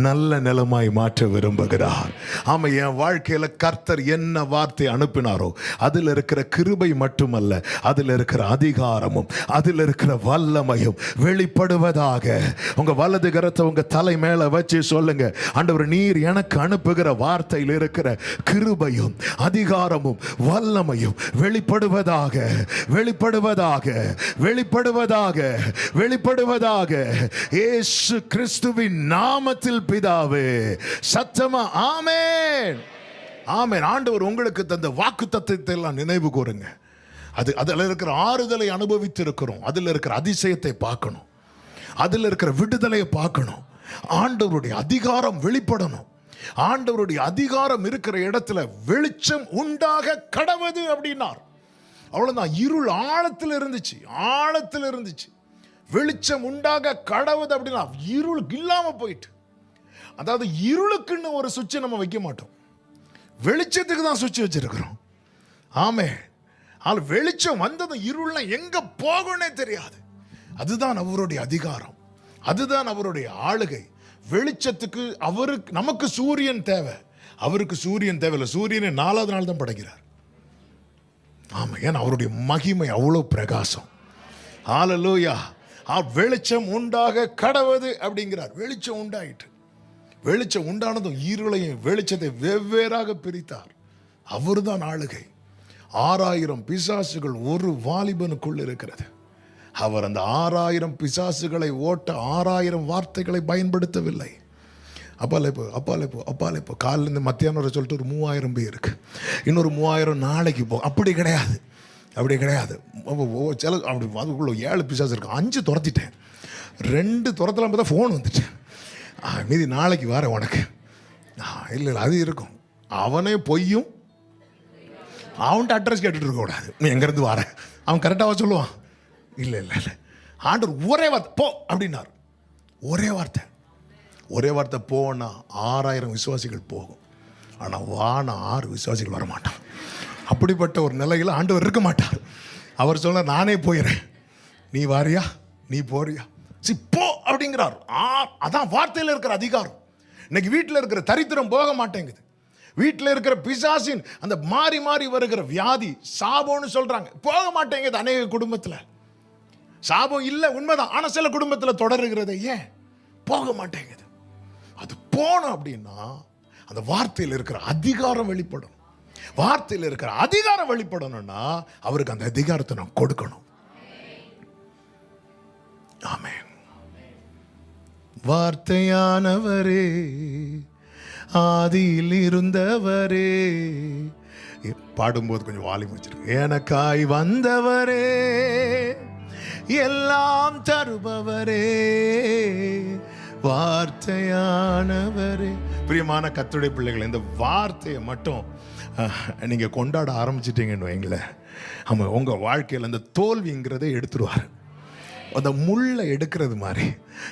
நல்ல நிலமாய் மாற்ற விரும்புகிறார். ஆமாம், என் வாழ்க்கையில் கர்த்தர் என்ன வார்த்தை அனுப்பினாரோ அதில் இருக்கிற கிருபை மட்டுமல்ல, அதில் இருக்கிற அதிகாரமும் அதில் இருக்கிற வல்லமையும் வெளிப்படுவதாக. உங்கள் வலது கரத்தை உங்கள் தலை மேலே வச்சு சொல்லுங்க, ஆண்டவர், நீர் எனக்கு அனுப்புகிற வார்த்தையில் இருக்கிற கிருபையும் அதிகாரமும் வல்லமையும் வெளிப்படுவதாக, வெளிப்படுவதாக இயேசு கிறிஸ்துவின் நாமத்தில் பிதாவே. சத்தமா ஆமென். ஆண்டவர் உங்களுக்கு தந்த வாக்குத்தத்தத்தை எல்லாம் நினைவு கூறுங்க. அதில் இருக்கிற ஆறுதலை அனுபவித்து இருக்கிறோம், அதில் இருக்கிற அதிசயத்தை பார்க்கணும், அதில் இருக்கிற விடுதலையை பார்க்கணும். ஆண்டவருடைய அதிகாரம் வெளிப்படணும். ஆண்டவருடைய அதிகாரம் இருக்கிற இடத்துல வெளிச்சம் உண்டாக கடவது அப்படின்னார். அவ்வளவுதான். இருள் ஆழத்தில் இருந்துச்சு, வெளிச்சம் உண்டாக கடவுது அப்படின்னா இருள் இல்லாம போயிட்டு. அதாவது இருளுக்குன்னு ஒரு சுவிட்சை நம்ம வைக்க மாட்டோம், வெளிச்சத்துக்கு தான் சுவிட்ச் வச்சிருக்கிறோம். ஆமென். வெளிச்சம் வந்ததும் இருள்லாம் எங்க போகும்னே தெரியாது. அதுதான் அவருடைய அதிகாரம், அதுதான் அவருடைய ஆளுகை. வெளிச்சத்துக்கு அவருக்கு, நமக்கு சூரியன் தேவை, அவருக்கு சூரியன் தேவையில்லை. சூரியனை 4வது நாள் தான் படைக்கிறார். ஆமா, ஏன்னா அவருடைய மகிமை அவ்வளோ பிரகாசம். ஹல்லேலூயா. வெளிச்சம் உண்டாக கடவது அப்படிங்கிறார். வெளிச்சம் உண்டாயிட்டு, வெளிச்சம் உண்டானதும் இருளையும் வெளிச்சத்தை வெவ்வேறாக பிரித்தார். அவர் தான் ஆளுகை. 6000 பிசாசுகள் ஒரு வாலிபனுக்குள் இருக்கிறது. அவர் அந்த 6000 பிசாசுகளை ஓட்ட 6000 வார்த்தைகளை பயன்படுத்தவில்லை. அப்பாலே போ காலிலேருந்து மத்தியானம் வரை சொல்லிட்டு ஒரு 3000 பேர் இருக்கு, இன்னொரு 3000 நாளைக்கு போ. அப்படி கிடையாது. சில அப்படி அதுக்குள்ள 7 பிசாசு இருக்கு. 5 துரத்திட்டேன், 2 துரத்தலாம் பார்த்தா ஃபோன் வந்துட்டேன். மீதி நாளைக்கு வர உனக்கு. இல்லை அது இருக்கும். அவனே பொய்யும், அவன்கிட்ட அட்ரஸ் கேட்டுட்டு இருக்கக்கூடாது. நீ எங்கேருந்து வர, அவன் கரெக்டாக சொல்லுவான். இல்லை ஆண்டவர் ஒரே வார்த்தை போ அப்படின்னார். ஒரே வார்த்தை போனா 6000 விசுவாசிகள் போகும். ஆனால் வான 6 விசுவாசிகள் வரமாட்டான். அப்படிப்பட்ட ஒரு நிலையில் ஆண்டவர் இருக்க மாட்டார். அவர் சொல்ல, நானே போயிடுறேன், நீ வாரியா, நீ போறியா, போ அப்படிங்கிறார். அதான் வார்த்தையில் இருக்கிற அதிகாரம். இன்னைக்கு வீட்டில் இருக்கிற தரித்திரம் போக மாட்டேங்குது. வீட்டில் இருக்கிற பிசாசின் அந்த மாறி மாறி வருகிற வியாதி சாபம்னு சொல்றாங்க, போக மாட்டேங்குது. அநேக குடும்பத்தில் சாபம் இல்லை, உண்மைதான். ஆனால் சில குடும்பத்தில் தொடருகிறது. ஏன் போக மாட்டேங்குது? அது போனோம் அப்படின்னா அந்த வார்த்தையில் இருக்கிற அதிகாரம் வெளிப்படும். வார்த்தையில் இருக்கிற அதிகாரம் வெளிப்படணும்னா அவருக்கு அந்த அதிகாரத்தை நான் கொடுக்கணும். ஆமென். வார்த்தையானவரே, ஆதியில் இருந்தவரே, பாடும்போது கொஞ்சம் வால்யூம் வச்சிருக்கு. எனக்காய் வந்தவரே, எல்லாம் தருபவரே, வார்த்தையானவரே. பிரியமான கர்த்தருடைய பிள்ளைகள், இந்த வார்த்தையை மட்டும் நீங்க கொண்டாட ஆரம்பிச்சிட்டீங்கன்னு வைங்களேன், ஆமாம், உங்க வாழ்க்கையில் அந்த தோல்விங்கிறதை எடுத்துருவார். அந்த முள்ளை எடுக்கிறது மாதிரி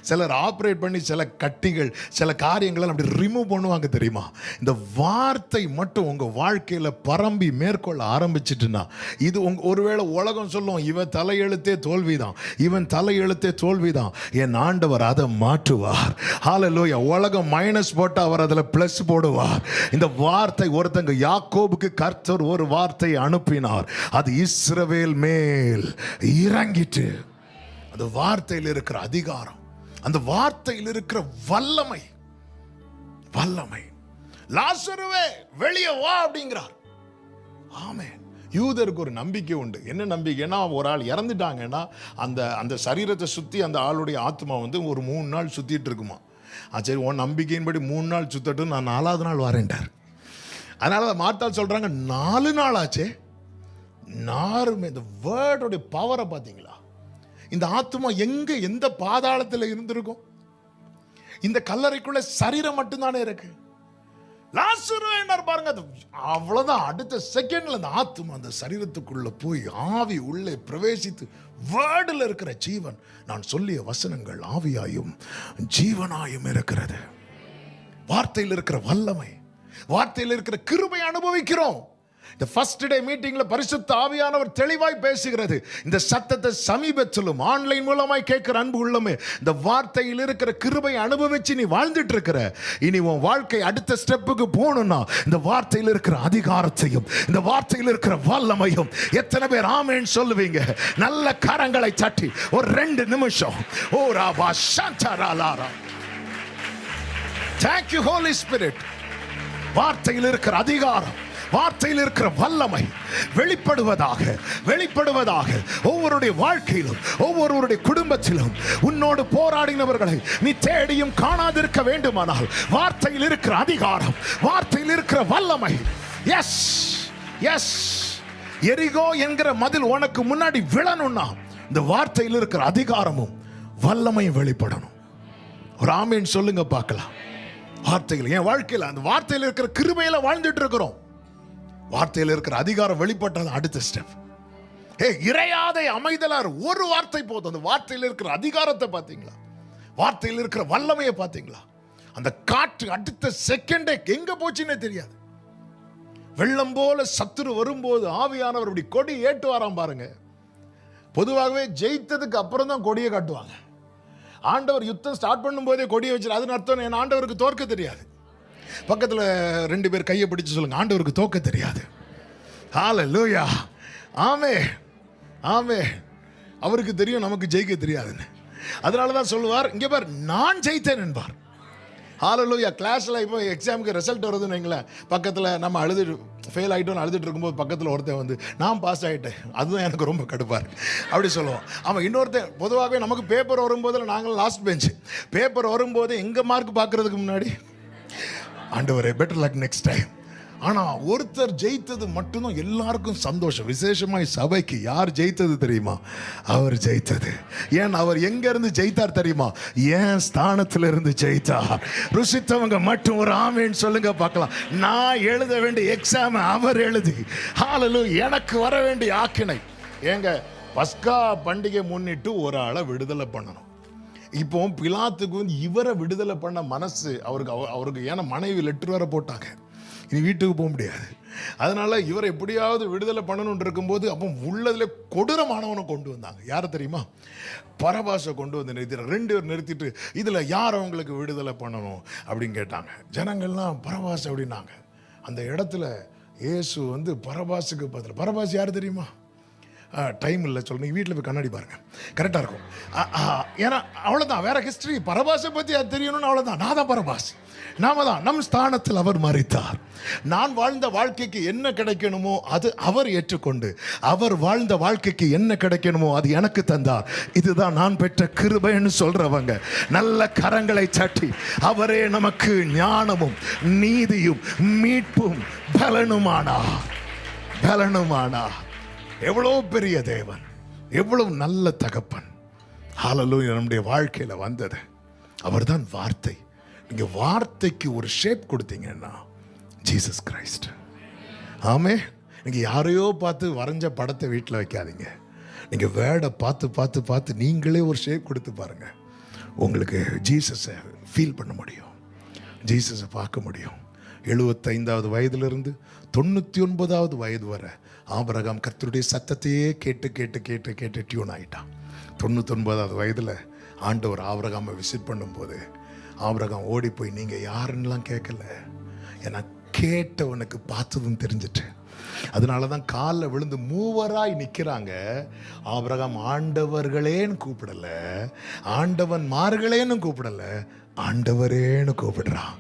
சிலர் ஆப்ரேட் பண்ணி சில கட்டிகள் சில காரியங்களை அப்படி ரிமூவ் பண்ணுவாங்க தெரியுமா? இந்த வார்த்தை மட்டும் உங்கள் வாழ்க்கையில் பரம்பி மேற்கொள்ள ஆரம்பிச்சிட்டுனா, இது ஒருவேளை உலகம் சொல்லும் இவன் தலையெழுத்தே தோல்விதான், இவன் தலையெழுத்தே தோல்விதான். என் ஆண்டவர் அதை மாற்றுவார். ஹல்லேலூயா. உலகம் மைனஸ் போட்டு அவர் அதில் பிளஸ் போடுவார். இந்த வார்த்தை ஒருத்தங்க யாக்கோபுக்கு கர்த்தர் ஒரு வார்த்தை அனுப்பினார், அது இஸ்ரவேல் மேல் இறங்கிட்டு. அந்த வார்த்தையில் இருக்கிற அதிகாரம், அந்த வார்த்தையில் இருக்கிற வல்லமை, வல்லமை. லாசருவே வெளியே வா அப்படிங்கிறார். ஆமென். யூதருக்கு ஒரு நம்பிக்கை உண்டு. என்ன நம்பிக்கைன்னா, ஒரு ஆள் இறந்துட்டாங்கன்னா அந்த அந்த சரீரத்தை சுற்றி அந்த ஆளுடைய ஆத்மா வந்து ஒரு 3 நாள் சுற்றிட்டு இருக்குமா. சரி, உன் நம்பிக்கையின்படி 3 நாள் சுத்தட்டும், நான் 4வது நாள் வரேன்டார். அதனால மாட்டால் சொல்றாங்க 4 நாள் ஆச்சே. நாருமே இந்த வேர்டோடைய பவரை பார்த்தீங்களா? இந்த ஆத்மா எங்க எந்த பாதாளத்தில் இருந்திருக்கும்? இந்த கல்லறைக்குள்ள சரீரம் மட்டும்தானே இருக்கு. லாசரு என்ன பாருங்க, அவ்வளவுதான். அடுத்த செகண்ட்ல அந்த ஆத்மா அந்த சரீரத்துக்குள்ள போய் ஆவி உள்ளே பிரவேசித்து வேர்டுல இருக்கிற ஜீவன், நான் சொல்லிய வசனங்கள் ஆவியாயும் ஜீவனாயும் இருக்கிறது. வார்த்தையில் இருக்கிற வல்லமை, வார்த்தையில் இருக்கிற கிருபை அனுபவிக்கிறோம். இந்த ஃபர்ஸ்ட் டே மீட்டிங்ல பரிசுத்த ஆவியானவர் தெளிவாய் பேசுகிறது. இந்த சத்தத்தை சமீபத்திலும் ஆன்லைன் மூலமாய் கேட்கிற அன்பு உள்ளமே, இந்த வார்த்தையில் இருக்கிற கிருபை அனுபவிச்சு நீ வாழ்ந்துட்டு இருக்கிற, இனி உன் வாழ்க்கை அடுத்த ஸ்டெப்புக்கு போகணும்னா இந்த வார்த்தையில் இருக்கிற அதிகாரத்தையும் இந்த வார்த்தையில் இருக்கிற வல்லமையும் எத்தனை பேர் ஆமென் சொல்லுவீங்க? நல்ல கரங்களை தட்டி ஒரு 2 நிமிஷம். ஓ Rafah சாந்தராலாரா. Thank you Holy Spirit. வார்த்தையில் இருக்கிற அதிகாரம், வார்த்தையில் இருக்கிற வல்லமை வெளிப்படுவதாக, வெளிப்படுவதாக. ஒவ்வொருடைய வாழ்க்கையிலும் ஒவ்வொருவருடைய குடும்பத்திலும் உன்னோடு போராடினவர்களை நீ தேடியும் காணாதிருக்க வேண்டுமானால் வார்த்தையில் இருக்கிற அதிகாரம், வார்த்தையில் இருக்கிற வல்லமை. Yes yes. எரிகோ என்கிற மதில் உனக்கு முன்னாடி விழணும்னா இந்த வார்த்தையில் இருக்கிற அதிகாரமும் வல்லமையும் வெளிப்படணும். ஒரு ஆமேன் சொல்லுங்க பார்க்கலாம். வார்த்தையில், என் வாழ்க்கையில் அந்த வார்த்தையில் இருக்கிற கிருபையில வாழ்ந்துட்டு இருக்கிறோம். வார்த்தையில் இருக்கிற அதிகாரம் வெளிப்பட்டது அடுத்த ஸ்டெப். இறையாதை அமைதலார் ஒரு வார்த்தை போதும். அந்த வார்த்தையில் இருக்கிற அதிகாரத்தை பார்த்தீங்களா? வார்த்தையில் இருக்கிற வல்லமையை பார்த்தீங்களா? அந்த காற்று அடுத்த செகண்டே எங்க போச்சுன்னே தெரியாது. வெள்ளம் போல சத்துரு வரும்போது ஆவியானவர் இப்படி கொடி ஏட்டு வரான் பாருங்க. பொதுவாகவே ஜெயித்ததுக்கு அப்புறம் தான் கொடியை காட்டுவாங்க. ஆண்டவர் யுத்தம் ஸ்டார்ட் பண்ணும் போதே கொடியை வச்சு, அதன் அர்த்தம் என் ஆண்டவருக்கு தோற்க தெரியாது. பக்கத்தில் 2 பேர் கையை பிடிச்சு சொல்லுங்க, ஆண்டவருக்கு தோக்க தெரியாது. ஹல்லேலூயா. ஆமென் ஆமென். அவருக்கு தெரியும் நமக்கு ஜெயிக்க தெரியாதுன்னு. அதனால தான் சொல்லுவார், இங்கே பார் நான் ஜெயித்தேன் என்பார். ஹல்லேலூயா. கிளாஸில் இப்போ எக்ஸாமுக்கு ரிசல்ட் வருதுன்னு வைங்களேன், பக்கத்தில் நம்ம ஃபெயில் ஆகிட்டோன்னு அழுதுட்டு இருக்கும்போது பக்கத்தில் ஒருத்தன் வந்து நான் பாஸ் ஆகிட்டேன், அதுதான் எனக்கு ரொம்ப கடுப்பாக இருக்கு அப்படி சொல்லுவோம். அவன் இன்னொருத்தன், பொதுவாகவே நமக்கு பேப்பர் வரும்போதில் நாங்கள் லாஸ்ட் பெஞ்ச், பேப்பர் வரும்போது எங்கள் மார்க் பார்க்குறதுக்கு முன்னாடி ஆண்டவரே பெட்டர் லக் நெக்ஸ்ட் டைம். ஆனால் ஒருத்தர் ஜெயித்தது மட்டும்தான் எல்லாருக்கும் சந்தோஷம். விசேஷமாய் சபைக்கு யார் ஜெயித்தது தெரியுமா? அவர் ஜெயித்தது. ஏன் அவர் எங்கேருந்து ஜெயித்தார் தெரியுமா? ஏன் ஸ்தானத்திலிருந்து ஜெயித்தார். ருசித்தவங்க மட்டும் ஒரு ஆமேன்னு சொல்லுங்க பார்க்கலாம். நான் எழுத வேண்டிய எக்ஸாம் அவர் எழுதி, ஹல்லேலூயா, எனக்கு வர வேண்டிய ஆக்கினை. ஏங்க, பஸ்கா பண்டிகை முன்னிட்டு ஒரு ஆளை விடுதலை பண்ணணும். இப்போ பிலாத்துக்கு வந்து இவரை விடுதலை பண்ண மனசு அவருக்கு ஏன்னா மனைவி லெட்டர் வர போட்டாங்க, இனி வீட்டுக்கு போக முடியாது. அதனால இவரை எப்படியாவது விடுதலை பண்ணணும்னு இருக்கும்போது அப்போ உள்ளதுல கொடூரமானவனை கொண்டு வந்தாங்க. யாரை தெரியுமா? பரபாசை கொண்டு வந்து நிறுத்திட்டு 2 பேர் நிறுத்திட்டு இதில் யார் அவங்களுக்கு விடுதலை பண்ணணும் அப்படின்னு கேட்டாங்க. ஜனங்கள்லாம் பரபாசை அப்படின்னாங்க. அந்த இடத்துல இயேசு வந்து பரபாசுக்கு பதில், பரபாஸ் யார் தெரியுமா? டைம் இல்லை சொல்லுங்க, வீட்டில் போய் கண்ணாடி பாருங்க, கரெக்டாக இருக்கும். ஏன்னா அவ்வளோதான், வேற ஹிஸ்டரி. பரபாசை பற்றி அது தெரியணும்னு அவ்வளோதான். நான் தான் பரபாஸ், நாம தான். நம் ஸ்தானத்தில் அவர் மரித்தார். நான் வாழ்ந்த வாழ்க்கைக்கு என்ன கிடைக்கணுமோ அது அவர் ஏற்றுக்கொண்டு, அவர் வாழ்ந்த வாழ்க்கைக்கு என்ன கிடைக்கணுமோ அது எனக்கு தந்தார். இதுதான் நான் பெற்ற கிருபைன்னு சொல்றவங்க நல்ல கரங்களை தட்டி, அவரே நமக்கு ஞானமும் நீதியும் மீட்பும் பலனுமானார். எவ்வளவு பெரிய தேவன், எவ்வளவு நல்ல தகப்பன். ஹல்லேலூயா. நம்முடைய வாழ்க்கையில வந்தது அவர்தான் வார்த்தை. நீங்க வார்த்தைக்கு ஒரு ஷேப் கொடுத்தீங்கன்னா ஜீசஸ் கிரைஸ்ட். ஆமே. நீங்க யாரையோ பார்த்து வரைஞ்ச படத்தை வீட்டில் வைக்காதீங்க. நீங்க வேர்டை பார்த்து நீங்களே ஒரு ஷேப் கொடுத்து பாருங்க. உங்களுக்கு ஜீசஸை ஃபீல் பண்ண முடியும், ஜீசஸை பார்க்க முடியும். 75வது வயதிலிருந்து 99வது வயது வரை ஆபிரகாம் கர்த்தருடைய சத்தத்தையே கேட்டு டியூன் ஆகிட்டான். 99வது வயதில் ஆண்டவர் ஆபிரகாமை விசிட் பண்ணும்போது ஆபிரகாம் ஓடி போய் நீங்கள் யாருன்னெலாம் கேட்கல, ஏன்னா கேட்டவனுக்கு பார்த்ததும் தெரிஞ்சிட்டு. அதனால தான் காலில் விழுந்து மூவராய் நிற்கிறாங்க. ஆபிரகாம் ஆண்டவர்களேன்னு கூப்பிடல, ஆண்டவன் மார்களேன்னு கூப்பிடல, ஆண்டவரேன்னு கூப்பிடுறான்.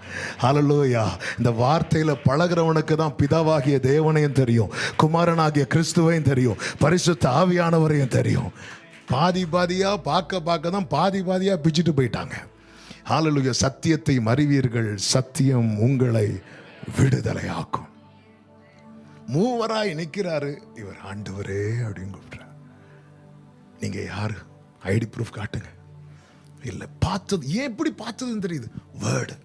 ஹல்லேலூயா. இந்த வார்த்தையில பழகிறவனுக்கு தான் பிதாவாகிய தேவனையும் தெரியும், குமாரனாகிய கிறிஸ்துவையும் தெரியும், பரிசுத்த ஆவியானவரையும் தெரியும். பாதியா பார்க்க தான் பாதியா பிச்சுட்டு போயிட்டாங்க. ஹல்லேலூயா. சத்தியத்தை அறிவீர்கள், சத்தியம் உங்களை விடுதலையாக்கும். மூவராய் நிற்கிறாரு, இவர் ஆண்டவரே அப்படின்னு கூப்பிடுறார். நீங்க யாரு? ஐடி ப்ரூஃப் காட்டுங்க. இல்லை, பார்த்தது. ஏன் எப்படி பார்த்ததுன்னு தெரியுது. வேர்டு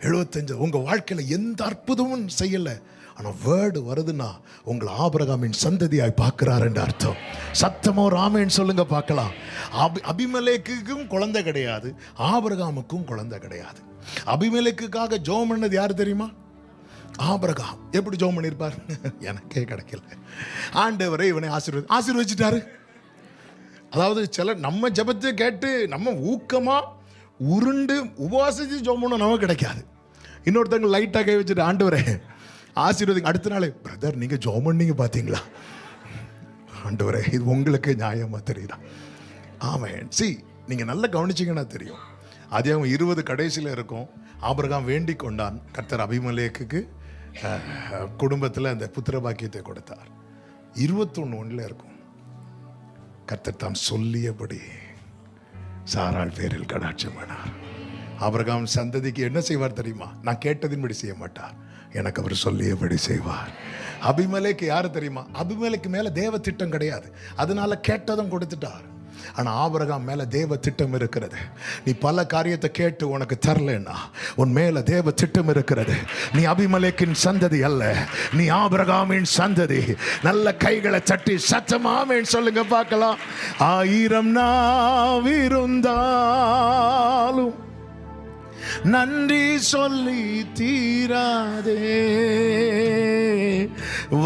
75 உங்க வாழ்க்கையில எந்த அற்புதமும் செய்யல, ஆனால் வேர்டு வருதுன்னா உங்களை ஆபிரகாமின் சந்ததியாய் பார்க்கிறார் என்று அர்த்தம். சத்தமோ ராமேன்னு சொல்லுங்க பார்க்கலாம். அபிமெலேக்குக்கும் குழந்தை கிடையாது, ஆபிரகாமுக்கும் குழந்தை கிடையாது. அபிமெலேக்குக்காக ஜெபம் பண்ணது யார் தெரியுமா? ஆபிரகாம். எப்படி ஜெபம் பண்ணியிருப்பார்? எனக்கே கிடைக்கல, ஆண்டவரே இவனை ஆசீர்வதிச்சிட்டாரு. அதாவது சில நம்ம ஜெபத்தை கேட்டு நம்ம ஊக்கமா உருண்டு உபவாசிச்சு ஜெபம் பண்ண நமக்கு கிடைக்காது. இன்னொருத்தவங்க லைட்டாக கை வச்சுட்டு ஆண்டவரே ஆசீர்வதிங்க. அடுத்த நாளே பிரதர் நீங்க ஜெபம் பண்ணீங்க பார்த்தீங்களா? ஆண்டவரே இது உங்களுக்கு நியாயமா தெரியுதா? ஆமாம். நீங்க நல்லா கவனிச்சிங்கன்னா தெரியும். அதிகாரம் 20 கடைசியில் இருக்கும். ஆபிரகாம் வேண்டிக் கொண்டான், கர்த்தர் அபிமெலேக்குக்கு குடும்பத்தில் அந்த புத்திர பாக்கியத்தை கொடுத்தார். 21:1 இருக்கும். கர்த்தர் தான் சொல்லியபடி சாராள் பேரில் கடாட்சமானார். ஆபிரகாம் சந்ததிக்கு என்ன செய்வார் தெரியுமா? நான் கேட்டதின்படி செய்ய மாட்டார், எனக்கு அவர் சொல்லியபடி செய்வார். அபிமெலேக்கு யாரு தெரியுமா? அபிமெலேக்கு மேல தேவ திட்டம் கிடையாது, அதனால கேட்டதும் கொடுத்துட்டார். ஆனா ஆபிரகாம் மேல தேவ திட்டம் இருக்கிறது. நீ பல காரியத்தை கேட்டு உனக்கு தரலன்னா உன் மேல தேவ திட்டம் இருக்கிறது. நீ அபிமெலேக்கின் சந்ததி அல்ல, நீ ஆபிரகாமின் சந்ததி. நல்ல கைகளை தட்டி சத்தமாமேன்னு சொல்லுங்க பார்க்கலாம். 1000 நாவிருந்தாலும் நன்றி சொல்லி தீராதே,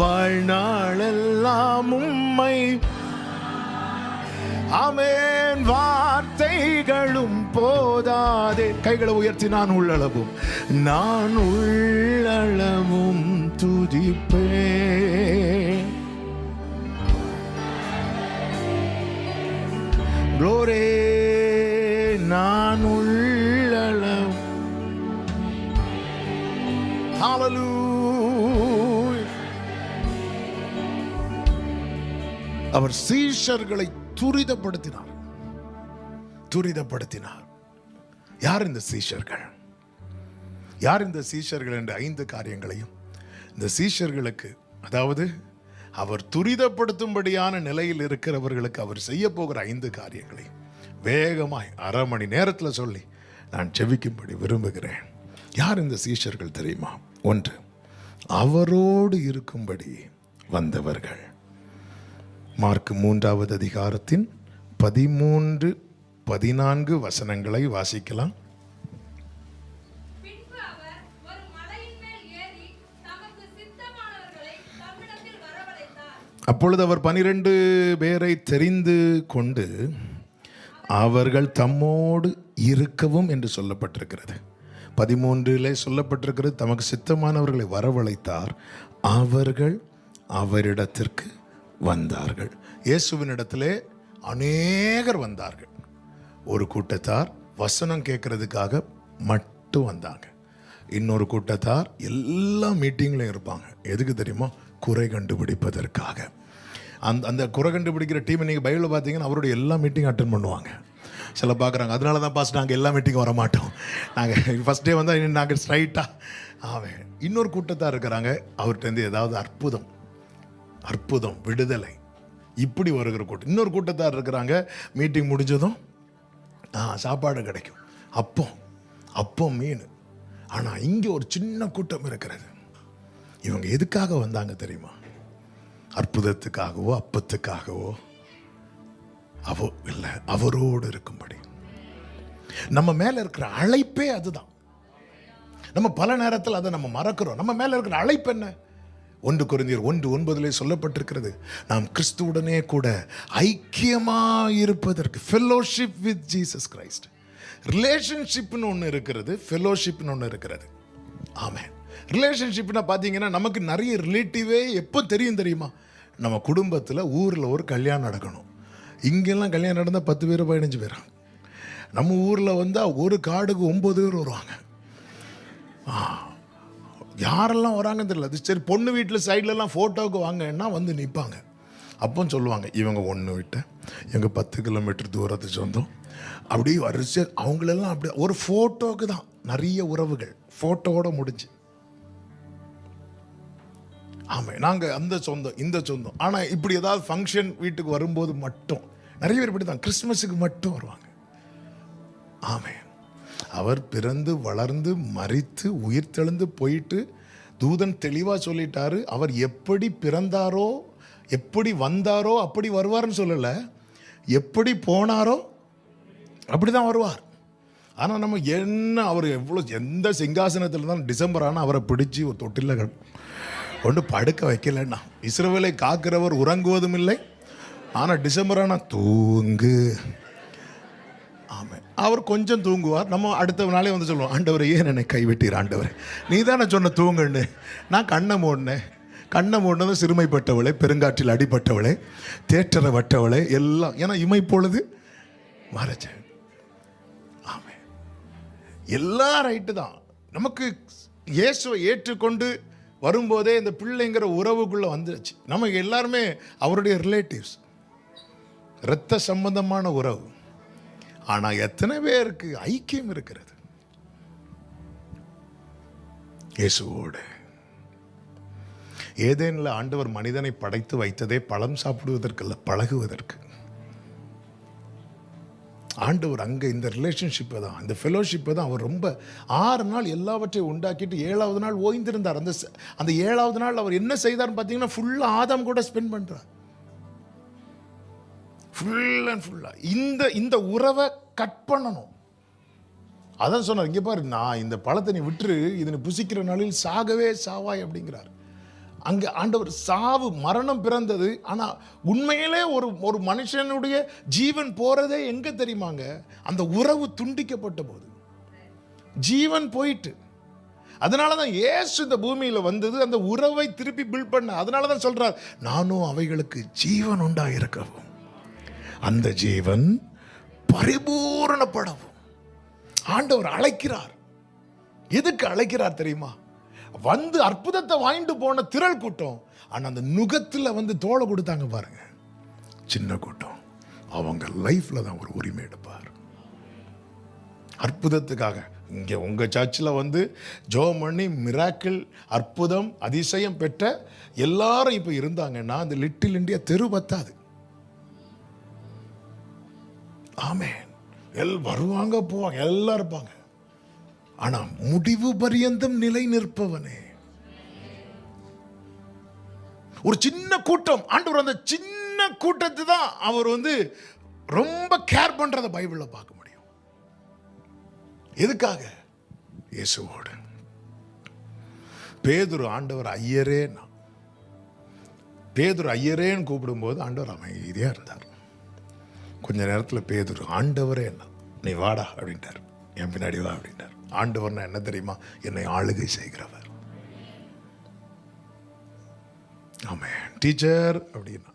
வாழ்நாளெல்லாம் உம்மை ஆமென் வார்த்தைகளும் போதாதே. கைகளை உயர்த்தி நான் உள்ளளவும் துதிப்பேன். க்ளோரி. நான் உள்ளளவும் ஹல்லேலூயா. அவர் சீஷர்களை துரிதப்படுத்தினார். யார் இந்த சீஷர்கள்? யார் இந்த சீஷர்கள் என்ற 5 காரியங்களையும் இந்த சீஷர்களுக்கு, அதாவது அவர் துரிதப்படுத்தும்படியான நிலையில் இருக்கிறவர்களுக்கு அவர் செய்ய போகிற 5 காரியங்களையும் வேகமாய் 1/2 மணி நேரத்தில் சொல்லி நான் செபிக்கும்படி விரும்புகிறேன். யார் இந்த சீஷர்கள் தெரியுமா? 1, அவரோடு இருக்கும்படி வந்தவர்கள். மார்க் 3வது அதிகாரத்தின் 13, 14 வசனங்களை வாசிக்கலாம். அப்பொழுது அவர் 12 பேரை தெரிந்து கொண்டு அவர்கள் தம்மோடு இருக்கவும் என்று சொல்லப்பட்டிருக்கிறது. 13 சொல்லப்பட்டிருக்கிறது, தமக்கு சித்தமானவர்களை வரவழைத்தார், அவர்கள் அவரிடத்திற்கு வந்தார்கள். இயேசுவினிடத்திலே அநேகர் வந்தார்கள். ஒரு கூட்டத்தார் வசனம் கேட்கறதுக்காக மட்டும் வந்தாங்க. இன்னொரு கூட்டத்தார் எல்லா மீட்டிங்லையும் இருப்பாங்க. எதுக்கு தெரியுமா? குறை கண்டுபிடிப்பதற்காக. அந்த குறை கண்டுபிடிக்கிற டீமை நீங்கள் பைபிளில் பார்த்தீங்கன்னா அவருடைய எல்லா மீட்டிங்கும் அட்டன் பண்ணுவாங்க. சில பார்க்குறாங்க, அதனால தான் பாஸ்ட் நாங்கள் எல்லா மீட்டிங்கும் வர மாட்டோம், நாங்கள் ஃபஸ்ட் டே வந்தால் நாங்கள் ஸ்ட்ரைட்டாக ஆவேன். இன்னொரு கூட்டத்தாக இருக்கிறாங்க, அவர்கிட்டருந்து ஏதாவது அற்புதம் விடுதலை இப்படி வருகிற கூட்டம். இன்னொரு கூட்டத்தார் இருக்கிறாங்க, மீட்டிங் முடிஞ்சதும் சாப்பாடு கிடைக்கும், அப்பம் மீன். ஆனால் இங்கே ஒரு சின்ன கூட்டம் இருக்கிறது. இவங்க எதுக்காக வந்தாங்க தெரியுமா? அற்புதத்துக்காகவோ அப்பத்துக்காகவோ இல்லை, அவரோடு இருக்கும்படி. நம்ம மேல இருக்கிற அழைப்பே அதுதான். நம்ம பல நேரத்தில் அதை நம்ம மறக்கிறோம். நம்ம மேல இருக்கிற அழைப்பு என்ன? 1 கொரிந்தியர் 1:9 சொல்லப்பட்டிருக்கிறது, நாம் கிறிஸ்துவுடனே கூட ஐக்கியமாயிருப்பதற்கு, ஃபெல்லோஷிப் வித் ஜீசஸ் கிரைஸ்ட். ரிலேஷன்ஷிப்னு ஒன்று இருக்கிறது, ஃபெல்லோஷிப்னு ஒன்று இருக்கிறது. ஆமென். ரிலேஷன்ஷிப்னா பார்த்தீங்கன்னா நமக்கு நிறைய ரிலேட்டிவே எப்போ தெரியுமா? நம்ம குடும்பத்தில் ஊரில் ஒரு கல்யாணம் நடக்கணும். இங்கெல்லாம் கல்யாணம் நடந்தால் 10 பேர் 15 பேர். நம்ம ஊரில் வந்தால் ஒரு கார்டுக்கு 9 பேர் வருவாங்க. யாரெல்லாம் வராங்கன்னு தெரியல. அது சரி, பொண்ணு வீட்டில் சைட்லலாம் ஃபோட்டோவுக்கு வாங்கன்னா வந்து நிற்பாங்க. அப்போ சொல்லுவாங்க, இவங்க ஒன்று விட்டு எங்கள் 10 கிலோமீட்டர் தூரத்து சொந்தம். அப்படியே வரிசை அவங்களெல்லாம் அப்படியே ஒரு ஃபோட்டோவுக்கு தான் நிறைய உறவுகள், ஃபோட்டோவோட முடிஞ்சு. ஆமாம், நாங்கள் அந்த சொந்தம் இந்த சொந்தம். ஆனால் இப்படி ஏதாவது ஃபங்க்ஷன் வீட்டுக்கு வரும்போது மட்டும் நிறைய பேர் இப்படி தான் கிறிஸ்மஸுக்கு மட்டும் வருவாங்க. ஆமாம், அவர் பிறந்து வளர்ந்து மரித்து உயிர் தெழுந்து போயிட்டு தூதன் தெளிவாக சொல்லிட்டாரு. அவர் எப்படி பிறந்தாரோ எப்படி வந்தாரோ அப்படி வருவார்னு சொல்லலை, எப்படி போனாரோ அப்படி தான் வருவார். ஆனால் நம்ம என்ன அவர் எவ்வளோ எந்த சிங்காசனத்தில் தான் டிசம்பர் ஆனால் அவரை பிடிச்சி ஒரு தொட்டில் கொண்டு படுக்க வைக்கலன்னா. இஸ்ரவேலை காக்கிறவர் உறங்குவதும் இல்லை, ஆனால் டிசம்பர் ஆனால் தூங்கு. ஆமாம், அவர் கொஞ்சம் தூங்குவார். நம்ம அடுத்த நாளே வந்து சொல்லுவோம், ஆண்டவரை ஏன் என்னை கைவிட்டீர் ஆண்டவர், நீ தானே சொன்ன தூங்குன்னு. நான் கண்ணை மூடினதும் சிறுமைப்பட்டவளே, பெருங்காற்றில் அடிப்பட்டவளே, தேற்றரை வட்டவளே எல்லாம். ஏன்னா இமைப்பொழுது மறைச்சேன். ஆமாம், எல்லாம் ரைட்டு தான். நமக்கு இயேசுவை ஏற்றுக்கொண்டு வரும்போதே இந்த பிள்ளைங்கிற உறவுக்குள்ளே வந்துருச்சு. நமக்கு எல்லாருமே அவருடைய ரிலேட்டிவ்ஸ், இரத்த சம்பந்தமான உறவு. ஆனால் எத்தனை பேருக்கு ஐக்கியம் இருக்கிறது இயேசுவோடு? ஏதேனில் ஆண்டவர் மனிதனை படைத்து வைத்ததே பழம் சாப்பிடுவதற்கல்ல, பழகுவதற்கு. ஆண்டவர் அங்கே இந்த ரிலேஷன்ஷிப்பை தான், இந்த ஃபெலோஷிப்பை தான் அவர் ரொம்ப 6 நாள் எல்லாவற்றையும் உண்டாக்கிட்டு 7வது நாள் ஓய்ந்திருந்தார். அந்த 7வது நாள் அவர் என்ன செய்தார்னு பார்த்தீங்கன்னா ஃபுல்லாக ஆதாம் கூட ஸ்பெண்ட் பண்ணுறார். ஃபுல் அண்ட் ஃபுல்லாக இந்த உறவை கட் பண்ணணும். அதான் சொன்னார், இங்கே பாரு, நான் இந்த பழத்தை நீ விட்டுரு, இதனை புசிக்கிற நாளில் சாகவே சாவாய் அப்படிங்கிறார். அங்கே ஆண்டவர் சாவு மரணம் பிறந்தது. ஆனால் உண்மையிலே ஒரு மனுஷனுடைய ஜீவன் போறதே எங்க தெரியுமாங்க? அந்த உறவு துண்டிக்கப்பட்ட போது ஜீவன் போயிட்டு. அதனால தான் இயேசு இந்த பூமியில் வந்தது, அந்த உறவை திருப்பி பில்ட் பண்ண. அதனால தான் சொல்றார், நானும் அவைகளுக்கு ஜீவன் உண்டாயிருக்கவும் அந்த ஜீவன் பரிபூரணப்படவும். ஆண்டவர் அழைக்கிறார். எதுக்கு அழைக்கிறார் தெரியுமா? வந்து அற்புதத்தை வாங்கிட்டு போன திரள் கூட்டம், ஆனால் அந்த நுகத்தில் வந்து தோளை கொடுத்தாங்க பாருங்க, சின்ன கூட்டம். அவங்க லைஃப்ல தான் ஒரு உரிமை எடுப்பார் அற்புதத்துக்காக. இங்கே உங்கள் சர்ச்சில் வந்து ஜோம் பண்ணி மிராக்கிள் அற்புதம் அதிசயம் பெற்ற எல்லாரும் இப்போ இருந்தாங்கன்னா அந்த லிட்டில் இந்தியா தெரு பத்தாது. ஆமென். வருவாங்க போவாங்க, எல்லாம் இருப்பாங்க. ஆனா முடிவு பரியந்தம் நிலை நிற்பவனே ஒரு சின்ன கூட்டம். ஆண்டவர் அந்த சின்ன கூட்டத்தை தான் அவர் வந்து ரொம்ப கேர் பண்றத பைபிள்ல பார்க்க முடியும். எதுக்காக? இயேசுவோடு. பேதுரு ஆண்டவர் ஐயரேன்னா, பேதுரு ஐயரேன்னு கூப்பிடும்போது ஆண்டவர் அமைதியா இருந்தார். கொஞ்ச நேரத்தில் பேதுரு ஆண்டவரே என்ன, நீ வாடா அப்படின்ட்டார், என் பின்னாடி வா அப்படின்ட்டார். ஆண்டவர்னா என்ன தெரியுமா? என்னை ஆளுகை செய்கிறவர். ஆமென். டீச்சர் அப்படின்னா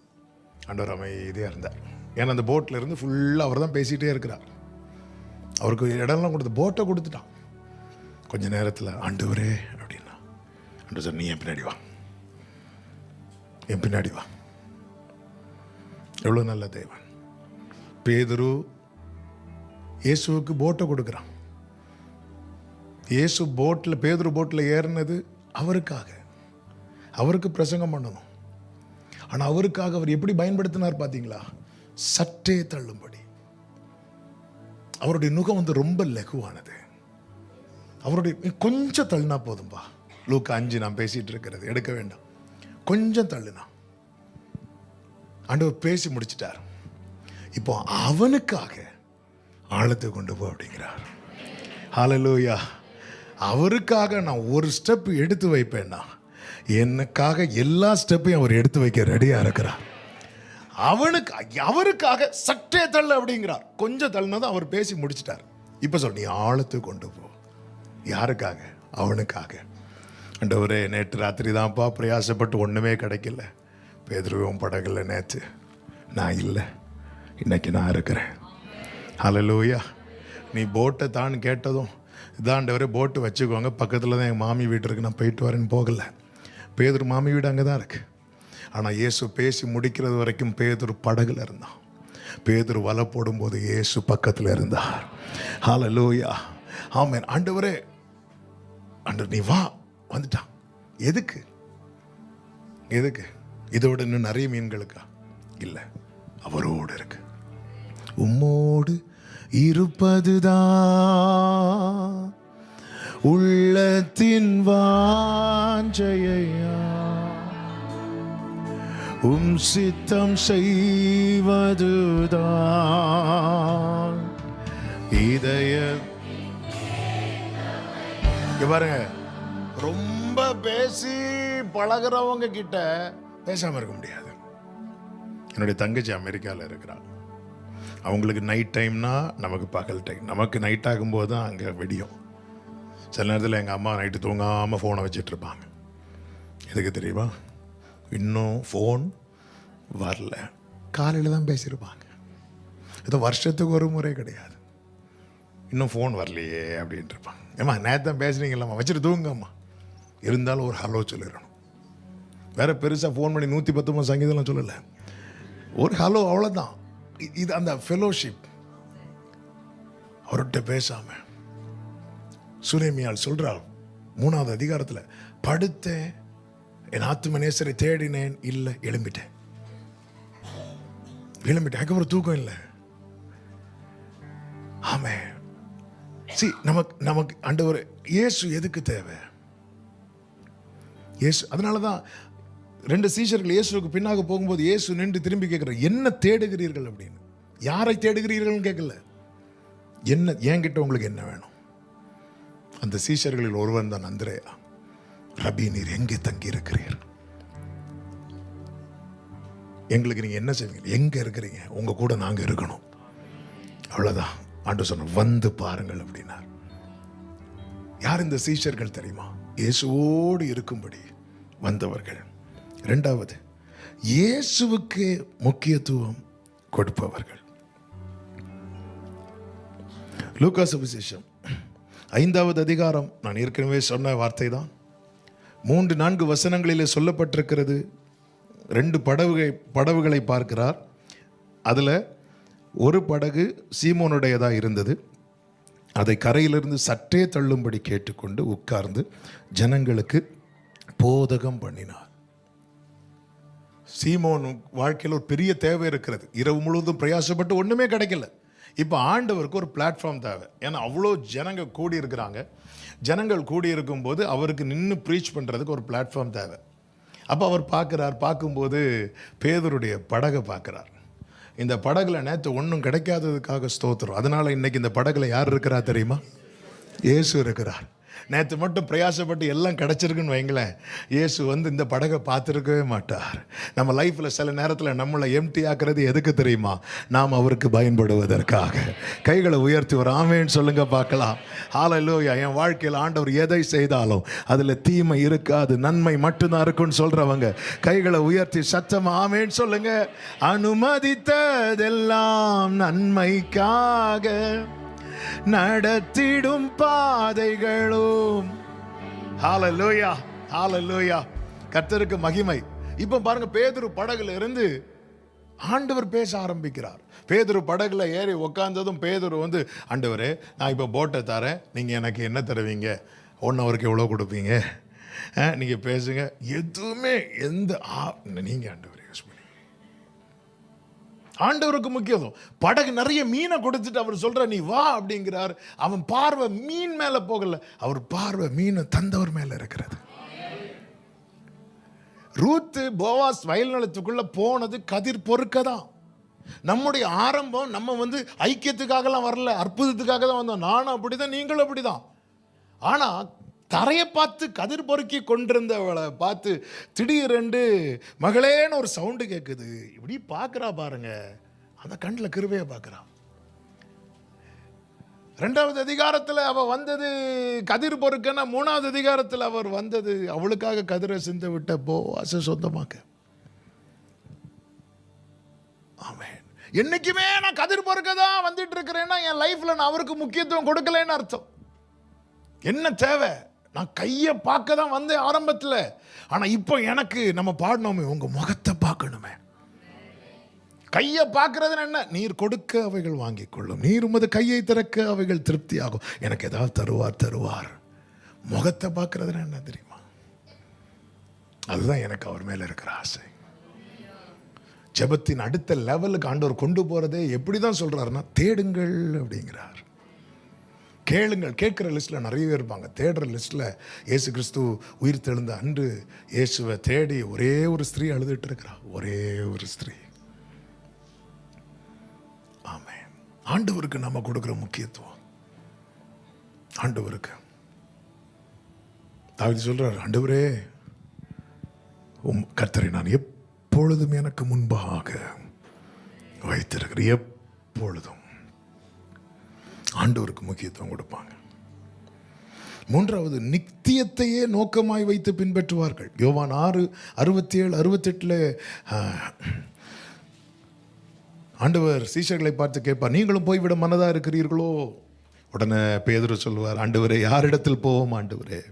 ஆண்டவர் அமைதியாக இருந்தார். ஏன்னா அந்த போட்டில் இருந்து ஃபுல்லாக அவர் தான் பேசிகிட்டே இருக்கிறார். அவருக்கு இடம்லாம் கொடுத்து போட்டை கொடுத்துட்டான். கொஞ்ச நேரத்தில் ஆண்டவரே அப்படின்னா, ஆண்டவர் சார் நீ என் பின்னாடி வா, என் பின்னாடி வா. எவ்வளோ நல்ல தேவன். பேதுரு இயேசுவுக்கு போட்டை கொடுக்குறான். இயேசு போட்டில், பேதுரு போட்டில் ஏறினது அவருக்காக, அவருக்கு பிரசங்கம் பண்ணணும். ஆனால் அவருக்காக அவர் எப்படி பயன்படுத்தினார் பார்த்தீங்களா? சற்றே தள்ளும்படி. அவருடைய நுகம் வந்து ரொம்ப லகுவானது. அவருடைய கொஞ்சம் தள்ளினா போதும்பா. லூக்கா 5 நான் பேசிட்டு இருக்கிறது எடுக்க வேண்டாம். கொஞ்சம் தள்ளுனா ஆண்டவர் பேசி முடிச்சிட்டார். இப்போ அவனுக்காக ஆழத்தை கொண்டு போ அப்படிங்கிறார். ஹல்லேலூயா. அவருக்காக நான் ஒரு ஸ்டெப் எடுத்து வைப்பேன்னா எனக்காக எல்லா ஸ்டெப்பையும் அவர் எடுத்து வைக்க ரெடியா இருக்கிறார். அவருக்காக சற்றே தள்ளு அப்படிங்கிறார். கொஞ்சம் தள்ளினதும் அவர் பேசி முடிச்சிட்டார். இப்ப சொல், நீ ஆழத்தை கொண்டு போ. யாருக்காக? அவனுக்காக. ஆண்டவரே, நேற்று ராத்திரி தான்ப்பா பிரயாசப்பட்டு ஒண்ணுமே கிடைக்கல. பேதுருவும் படகுல நேற்று நான் இல்லை, இன்னைக்கு நான் இருக்கிறேன். ஹல்லேலூயா. நீ போட்டை தான் கேட்டதும் இதாண்டவரே போட்டு வச்சுக்கோங்க, பக்கத்தில் தான் எங்கள் மாமி வீடு இருக்குது, நான் போயிட்டு வரேன்னு போகலை. பேதுரு மாமி வீடு அங்கே தான் இருக்குது. ஆனால் இயேசு பேசி முடிக்கிறது வரைக்கும் பேதுரு படகுல இருந்தான். பேதுரு வலை போடும்போது இயேசு பக்கத்தில் இருந்தார். ஹல்லேலூயா. ஆமென். ஆண்டவரே, ஆண்டவர் நீ வா. வந்துட்டான். எதுக்கு? எதுக்கு? இதோட இன்னும் நிறைய மீன்களுக்கா? இல்லை, அவரோடு இருக்கு. உம்மோடு இருப்பதுதான் உள்ளத்தின் வாஞ்சையா, உம் சித்தம் செய்வதுதான் இதய. பாருங்க, ரொம்ப பேசி பழகிறவங்க கிட்ட பேசாம இருக்க முடியாது. என்னுடைய தங்கச்சி அமெரிக்காவில் இருக்கிறாள். அவங்களுக்கு நைட் டைம்னா நமக்கு பகல் டைம். நமக்கு நைட் ஆகும்போது தான் அங்கே வெடியும். சில நேரத்தில் எங்கள் அம்மா நைட்டு தூங்காமல் ஃபோனை வச்சுட்டு இருப்பாங்க. எதுக்கு தெரியுமா? இன்னும் ஃபோன் வரல. காலையில் தான் பேசியிருப்பாங்க. ஏதோ வருஷத்துக்கு ஒரு முறை கிடையாது. இன்னும் ஃபோன் வரலையே அப்படின்ட்டு இருப்பாங்க. ஏம்மா நேற்று தான் பேசுனீங்களாம்மா, வச்சுட்டு தூங்கம்மா. இருந்தாலும் ஒரு ஹலோ சொல்லிடணும். வேற பெருசாக ஃபோன் பண்ணி 119 சங்கீதம்லாம் சொல்லலை, ஒரு ஹலோ, அவ்வளோதான். இது அந்த ஃபெலோஷிப். அவர்கிட்ட பேசாம சுனேமியால் சொல்றாள் 3வது அதிகாரத்தில், படுத்தேன், என் ஆத்தும நேசரை தேடினேன், இல்லை, எழும்பிட்டேன். அதுக்கப்புறம் தூக்கம் இல்லை. ஆமே. நமக்கு ஆண்டவர் இயேசு எதுக்கு தேவை? இயேசு. அதனாலதான் 2 சீஷர்கள் இயேசுவுக்கு பின்னாக போகும்போது இயேசு நின்று திரும்பி கேட்கிறார், என்ன தேடுகிறீர்கள் அப்படின்னு. யாரை தேடுகிறீர்கள் கேட்கல, என்ன, என்கிட்ட உங்களுக்கு என்ன வேணும்? அந்த சீஷர்களில் ஒருவன் தான் அந்திரேயா. ரபி, நீர் எங்கே தங்கி இருக்கிறீர்? எங்களுக்கு நீங்க என்ன செய்வீங்க? எங்க இருக்கிறீங்க? உங்க கூட நாங்க இருக்கணும். அவ்வளவுதான். ஆண்டவர் சொன்னார், வந்து பாருங்கள் அப்படின்னார். யார் இந்த சீஷர்கள் தெரியுமா? இயேசுவோடு இருக்கும்படி வந்தவர்கள். 2வது, இயேசுவுக்கு முக்கியத்துவம் கொடுப்பவர்கள். லூக்கா சுவிசேஷம் 5வது அதிகாரம், நான் ஏற்கனவே சொன்ன வார்த்தை தான். 3-4 வசனங்களிலே சொல்லப்பட்டிருக்கிறது. 2 படகுகளை பார்க்கிறார். அதில் ஒரு படகு சீமோனுடையதாக இருந்தது. அதை கரையிலிருந்து சற்றே தள்ளும்படி கேட்டுக்கொண்டு உட்கார்ந்து ஜனங்களுக்கு போதகம் பண்ணினார். சீமோன் வாழ்க்கையில் ஒரு பெரிய தேவை இருக்கிறது. இரவு முழுவதும் பிரயாசப்பட்டு ஒன்றுமே கிடைக்கல. இப்போ ஆண்டவருக்கு ஒரு பிளாட்ஃபார்ம் தேவை. ஏன்னா அவ்வளோ ஜனங்கள் கூடி இருக்கிறாங்க. ஜனங்கள் கூடி இருக்கும்போது அவருக்கு நின்று ப்ரீச் பண்ணுறதுக்கு ஒரு பிளாட்ஃபார்ம் தேவை. அப்போ அவர் பார்க்கும்போது பேதுருடைய படகை பார்க்குறார். இந்த படகுல நேற்று ஒன்றும் கிடைக்காததுக்காக ஸ்தோத்திரம். அதனால இன்னைக்கு இந்த படகுல யார் இருக்கிறா தெரியுமா? இயேசு இருக்கிறார். நேற்று மட்டும் பிரயாசப்பட்டு எல்லாம் கிடச்சிருக்குன்னு வைங்களேன், இயேசு வந்து இந்த படகை பார்த்துருக்கவே மாட்டார். நம்ம லைஃப்பில் சில நேரத்தில் நம்மளை எம்டி ஆக்குறது எதுக்கு தெரியுமா? நாம் அவருக்கு பயன்படுவதற்காக. கைகளை உயர்த்தி ஒரு ஆமேன்னு சொல்லுங்க பார்க்கலாம். ஹல்லேலூயா. என் வாழ்க்கையில் ஆண்டவர் எதை செய்தாலும் அதில் தீமை இருக்காது, நன்மை மட்டும்தான் இருக்குன்னு சொல்கிறவங்க கைகளை உயர்த்தி சத்தமாக ஆமேன்னு சொல்லுங்க. அனுமதித்ததெல்லாம் நன்மைக்காக, நடத்திடும் பாதைகளும். ஹல்லேலூயா, ஹல்லேலூயா. கர்த்தருக்கு மகிமை. இப்போ பாருங்க, பேதுரு படகுல இருந்து ஆண்டவர் பேச ஆரம்பிக்கிறார். பேதுரு படகுல ஏறி உட்கார்ந்ததும் பேதுரு வந்து, ஆண்டவரே நான் இப்போ போட்டை தரேன், நீங்கள் எனக்கு என்ன தருவீங்க? 1 ஹவருக்கு எவ்வளோ கொடுப்பீங்க? நீங்கள் பேசுங்க. எதுவுமே நீங்கள் ஆண்டவர் யூஸ் பண்ணி. ஆண்டவருக்கு முக்கியம். படகு நிறைய மீனை கொடுத்துட்டு அவர் சொல்ற நீ வா அப்படிங்கிறார். அவன் பார்வை மீன் மேல போகல, அவர் பார்வை மீனை தந்தவர் மேல இருக்கிறது. ரூத்து போவாஸ் வயல் நிலத்துக்குள்ள போனது கதிர் பொறுக்க தான். நம்முடைய ஆரம்பம் நம்ம வந்து ஐக்கியத்துக்காகலாம் வரல, அற்புதத்துக்காக தான் வந்தோம். நானும் அப்படிதான், நீங்களும் அப்படிதான். ஆனா தரையை பார்த்து கதிர் பொறுக்கி கொண்டிருந்தவளை பார்த்து திடீரென்று மகளேன்னு ஒரு சவுண்டு கேட்குது. இப்படி பார்க்குறா பாருங்க, அந்த கண்ணில் கிருபையை பார்க்குறா. 2வது அதிகாரத்தில் அவள் வந்தது கதிர் பொறுக்கன்னா, 3வது அதிகாரத்தில் அவர் வந்தது அவளுக்காக கதிரை சிந்த விட்ட போவாசை சொந்தமாக்க. ஆமென். என்னைக்குமே நான் கதிர் பொறுக்க தான் வந்துட்டு இருக்கிறேன்னா என் லைஃப்ல நான் அவருக்கு முக்கியத்துவம் கொடுக்கலன்னு அர்த்தம். என்ன தேவை? நான் கையை பார்க்க தான் வந்தேன் ஆரம்பத்தில். ஆனால் இப்போ எனக்கு நம்ம பாடணுமே, உங்க முகத்தை பார்க்கணுமே. கையை பார்க்கறது என்ன? நீர் கொடுக்க அவைகள் வாங்கிக் கொள்ளும், நீர் உமது கையை திறக்க அவைகள் திருப்தி ஆகும். எனக்கு ஏதாவது தருவார். முகத்தை பார்க்கறது என்ன தெரியுமா? அதுதான் எனக்கு அவர் மேல இருக்கிற ஆசை. ஜெபத்தின் அடுத்த லெவலுக்கு ஆண்டவர் கொண்டு போறதே எப்படிதான் சொல்றாருன்னா, தேடுங்கள் அப்படிங்கிறார். கேளுங்கள். கேட்குற லிஸ்ட்டில் நிறைய பேர் இருப்பாங்க. தேடுற லிஸ்ட்டில் இயேசு கிறிஸ்து உயிர் தெழுந்த அன்று இயேசுவை தேடி ஒரே ஒரு ஸ்திரீ அழுதுட்டு இருக்கிறா. ஒரே ஒரு ஸ்திரீ. ஆமென். ஆண்டவருக்கு நம்ம கொடுக்குற முக்கியத்துவம். ஆண்டவருக்கு தாவீது சொல்றார், ஆண்டவரே கர்த்தரை நான் எப்பொழுதும் எனக்கு முன்பாக வைத்திருக்கிறேன். எப்பொழுதும் ஆண்டவருக்கு முக்கியத்துவம் கொடுப்பாங்க. 3வது, நித்தியத்தையே நோக்கமாய் வைத்து பின்பற்றுவார்கள். யோவான் 6:67-68 ஆண்டவர் சீஷர்களை பார்த்து கேட்பார், நீங்களும் போய்விட மனதா இருக்கிறீர்களோ? உடனே பேதுரு சொல்லுவார், ஆண்டவரே யாரிடத்தில் போவோம்? ஆண்டவரே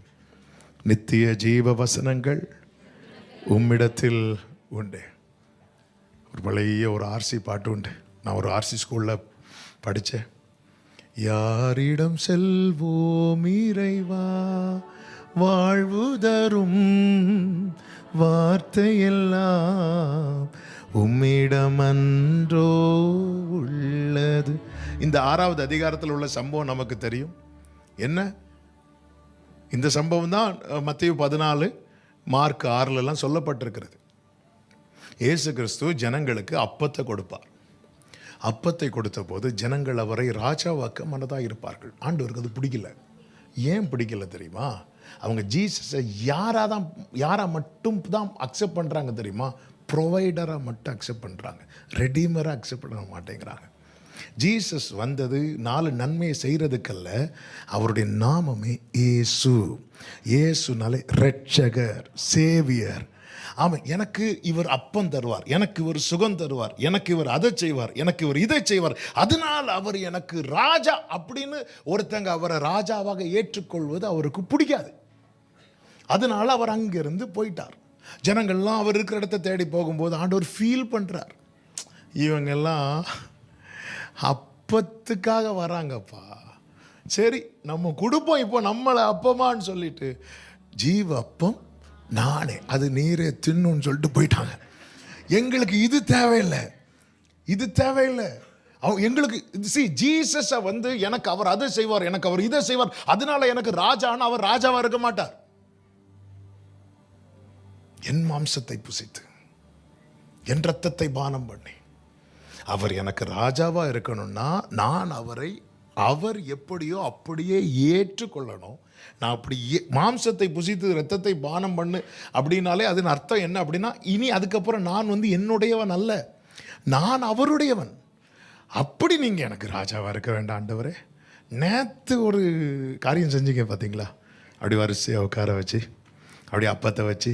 நித்திய ஜீவ வசனங்கள் உம்மிடத்தில் உண்டு. ஒரு பழைய ஒரு ஆர்சி பாட்டு உண்டு. நான் ஒரு ஆர்சி ஸ்கூலில் படித்தேன். யாரிடம் செல்வோம் இறைவா, வாழ்வு தரும் வார்த்தையெல்லாம் உம்மிடம் அன்றோ உள்ளது. இந்த 6வது அதிகாரத்தில் உள்ள சம்பவம் நமக்கு தெரியும். என்ன இந்த சம்பவம் தான் மத்தேயு 14, மார்க் 6 சொல்லப்பட்டிருக்கிறது. இயேசு கிறிஸ்து ஜனங்களுக்கு அப்பத்தை கொடுப்பார். அப்பத்தை கொடுத்த போது ஜனங்கள் அவரை ராஜாவாக்க மனதாக இருப்பார்கள். ஆண்டவருக்கு அது பிடிக்கல. ஏன் பிடிக்கல தெரியுமா? அவங்க ஜீசஸை யாரா மட்டும் தான் அக்செப்ட் பண்ணுறாங்க தெரியுமா? ப்ரொவைடராக மட்டும் அக்செப்ட் பண்ணுறாங்க, ரெடீமராக அக்செப்ட் பண்ண மாட்டேங்கிறாங்க. ஜீசஸ் வந்தது 4 நன்மையை செய்கிறதுக்கல்ல, அவருடைய நாமமே இயேசு. இயேசுனாலே ரட்சகர், சேவியர். ஆமாம், எனக்கு இவர் அப்பம் தருவார், எனக்கு இவர் சுகம் தருவார், எனக்கு இவர் அதை செய்வார், எனக்கு இவர் இதை செய்வார், அதனால் அவர் எனக்கு ராஜா அப்படின்னு ஒருத்தங்க அவரை ராஜாவாக ஏற்றுக்கொள்வது அவருக்கு பிடிக்காது. அதனால அவர் அங்கிருந்து போயிட்டார். ஜனங்கள்லாம் அவர் இருக்கிற இடத்த தேடி போகும்போது ஆண்டவர் ஃபீல் பண்ணுறார், இவங்கெல்லாம் அப்பத்துக்காக வராங்கப்பா, சரி நம்ம கொடுப்போம் இப்போ நம்மளை அப்பமான்னு சொல்லிட்டு, ஜீவ அப்பம் நானே, அது நீரே தின்னுன்னு சொல்லிட்டு போயிட்டாங்க. எங்களுக்கு இது தேவையில்லை, இது தேவையில்லை. எங்களுக்கு ஜீசஸை வந்து எனக்கு அவர் அதை செய்வார், எனக்கு அவர் இதை செய்வார், அதனால எனக்கு ராஜான்னு அவர் ராஜாவா இருக்க மாட்டார். என் மாம்சத்தை புசித்து என் ரத்தத்தை பானம் பண்ணி அவர் எனக்கு ராஜாவா இருக்கணும்னா நான் அவரை அவர் எப்படியோ அப்படியே ஏற்றுக்கொள்ளணும். நான் அப்படி மாம்சத்தை புசித்து இரத்தத்தை பானம் பண்ணு அப்படின்னாலே அதன் அர்த்தம் என்ன அப்படின்னா, இனி அதுக்கப்புறம் நான் வந்து என்னுடையவன் அல்ல, நான் அவருடையவன். அப்படி நீங்கள் எனக்கு ராஜாவாக இருக்க வேண்டாம் ஆண்டவரே. நேற்று ஒரு காரியம் செஞ்சீங்க பார்த்தீங்களா, அப்படி வரிசையாக உட்கார வச்சு, அப்படி அப்பத்தை வச்சு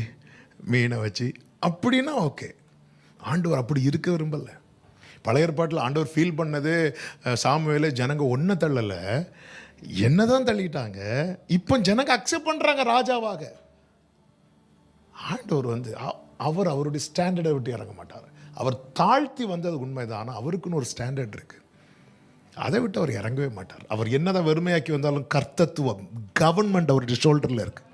மீனை வச்சு அப்படின்னா ஓகே. ஆண்டவர் அப்படி இருக்க விரும்பலை. பழைய ஏற்பாட்டில் ஆண்டவர் ஃபீல் பண்ணது சாமுவேல ஜனங்க ஒன்றை தள்ளலை, என்ன தான் தள்ளிட்டாங்க. இப்போ ஜனங்க அக்செப்ட் பண்ணுறாங்க ராஜாவாக. ஆண்டவர் வந்து அவர் அவருடைய ஸ்டாண்டர்டை விட்டு இறங்க மாட்டார். அவர் தாழ்த்தி வந்தது உண்மைதான், ஆனால் அவருக்குன்னு ஒரு ஸ்டாண்டர்ட் இருக்குது, அதை விட்டு அவர் இறங்கவே மாட்டார். அவர் என்னதான் வெறுமையாக்கி வந்தாலும் கர்த்தத்துவம், கவர்மெண்ட் அவருடைய ஷோல்டரில் இருக்குது.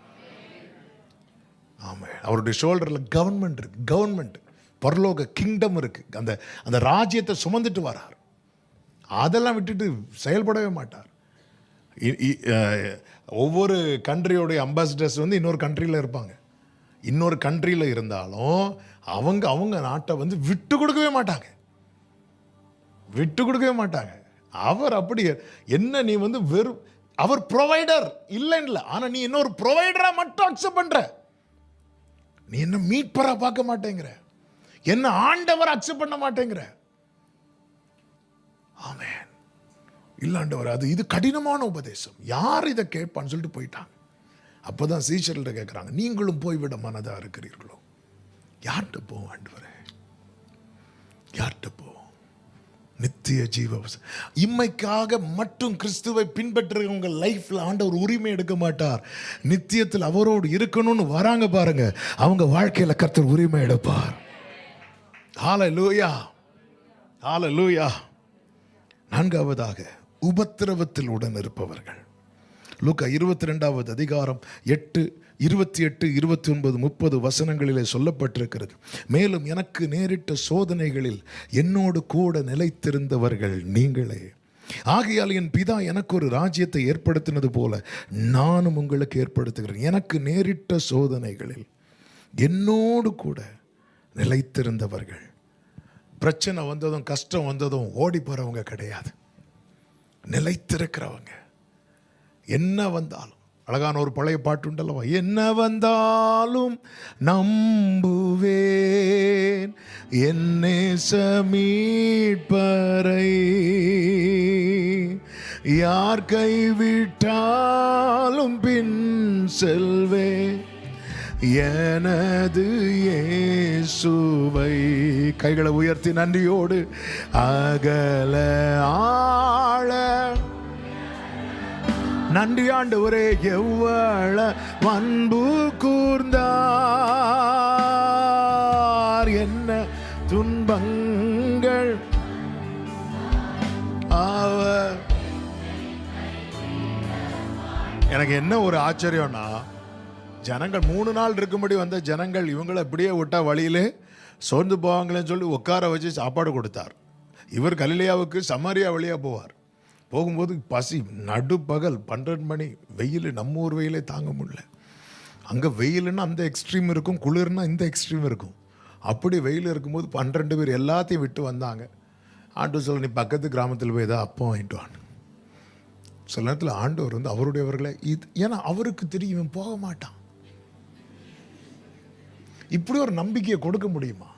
ஆமாம், அவருடைய ஷோல்டரில் கவர்மெண்ட் இருக்குது. கவர்மெண்ட், பரலோக கிங்டம் இருக்குது. அந்த அந்த ராஜ்யத்தை சுமந்துட்டு வரார். அதெல்லாம் விட்டுட்டு செயல்படவே மாட்டார். ஒவ்வொரு கண்ட்ரியோடைய அம்பாசிடர்ஸ் வந்து இன்னொரு கண்ட்ரியில் இருப்பாங்க. இன்னொரு கண்ட்ரியில் இருந்தாலும் அவங்க அவங்க நாட்டை வந்து விட்டு கொடுக்கவே மாட்டாங்க, விட்டு கொடுக்கவே மாட்டாங்க. அவர் அப்படி என்ன, நீ வந்து வெறும் அவர் ப்ரொவைடர் இல்லைன்னு, ஆனால் நீ இன்னொரு ப்ரொவைடராக மட்டும் அக்செப்ட் பண்ற. நீ என்ன மீட்பரா பார்க்க மாட்டேங்கிற, என்ன ஆண்டவர் அக்செப்ட் பண்ண மாட்டேங்கிற. ஆமென். இல்லாண்டவர், அது இது கடினமான உபதேசம், யார் இதை கேட்பான்னு சொல்லிட்டு போயிட்டாங்க. அப்போதான் சீஷர்கள்ட்ட கேட்குறாங்க, நீங்களும் போய்விட மனதா இருக்கிறீர்களோ? யார்கிட்ட போவோம் ஆண்டவரே, யார்கிட்ட போவோம்? நித்திய ஜீவ இம்மைக்காக மட்டும் கிறிஸ்துவை பின்பற்றுறவங்க லைஃப்ல ஆண்டவர் உரிமை எடுக்க மாட்டார். நித்தியத்தில் அவரோடு இருக்கணும்னு வராங்க பாருங்க, அவங்க வாழ்க்கையில கர்த்தர் உரிமை எடுப்பார். ஹல்லேலூயா, ஹல்லேலூயா. நான்காவதாக, உபத்திரவத்தில் உடன் இருப்பவர்கள். லூக்கா 22வது அதிகாரம் 8, 28, 29, 30 வசனங்களிலே சொல்லப்பட்டிருக்கிறது. மேலும் எனக்கு நேரிட்ட சோதனைகளில் என்னோடு கூட நிலைத்திருந்தவர்கள் நீங்களே. ஆகையால் என் பிதா எனக்கு ஒரு ராஜ்யத்தை ஏற்படுத்தினது போல நானும் உங்களுக்கு ஏற்படுத்துகிறேன். எனக்கு நேரிட்ட சோதனைகளில் என்னோடு கூட நிலைத்திருந்தவர்கள். பிரச்சனை வந்ததும் கஷ்டம் வந்ததும் ஓடி போறவங்க கிடையாது, நிலைத்திருக்கிறவங்க. என்ன வந்தாலும், அழகான ஒரு பழைய பாட்டு உண்டல்லவா, என்ன வந்தாலும் நம்புவேன் என் நேச மீட்பரை, யார் கைவிட்டாலும் பின் செல்வேன் எனது இயேசுவை. கைகளை உயர்த்தி நன்றியோடு, அகல ஆழ நன்றி ஆண்டவரே, எவ்வள அன்பு கூர்ந்தார், என்ன துன்பங்கள் அவர். எனக்கு என்ன ஒரு ஆச்சரியம்னா, ஜனங்கள் 3 நாள் இருக்கும்படி வந்த ஜனங்கள் இவங்களை அப்படியே விட்டா வழியிலே சோர்ந்து போவாங்களேன்னு சொல்லி உட்கார வச்சு சாப்பாடு கொடுத்தார். இவர் கலிலேயாவுக்கு சமாரியா வழியாக போவார். போகும்போது பசி, நடுப்பகல் 12 மணி, வெயில், நம்ம ஊர் வெயிலே தாங்க முடியல. அங்கே வெயிலுன்னா அந்த எக்ஸ்ட்ரீம் இருக்கும், குளிர்னா இந்த எக்ஸ்ட்ரீம் இருக்கும். அப்படி வெயில் இருக்கும்போது 12 பேர் எல்லாத்தையும் விட்டு வந்தாங்க. ஆண்டவர் சொல்ல, நீ பக்கத்து கிராமத்தில் போய் ஏதாவது அப்பம் வாங்கிட்டு வாங்க. சில நேரத்தில் ஆண்டவர் வந்து அவருடையவர்களை இது, ஏன்னா அவருக்கு தெரியும் இவன் போக மாட்டான். இப்படி ஒரு நம்பிக்கையை கொடுக்க முடியுமா?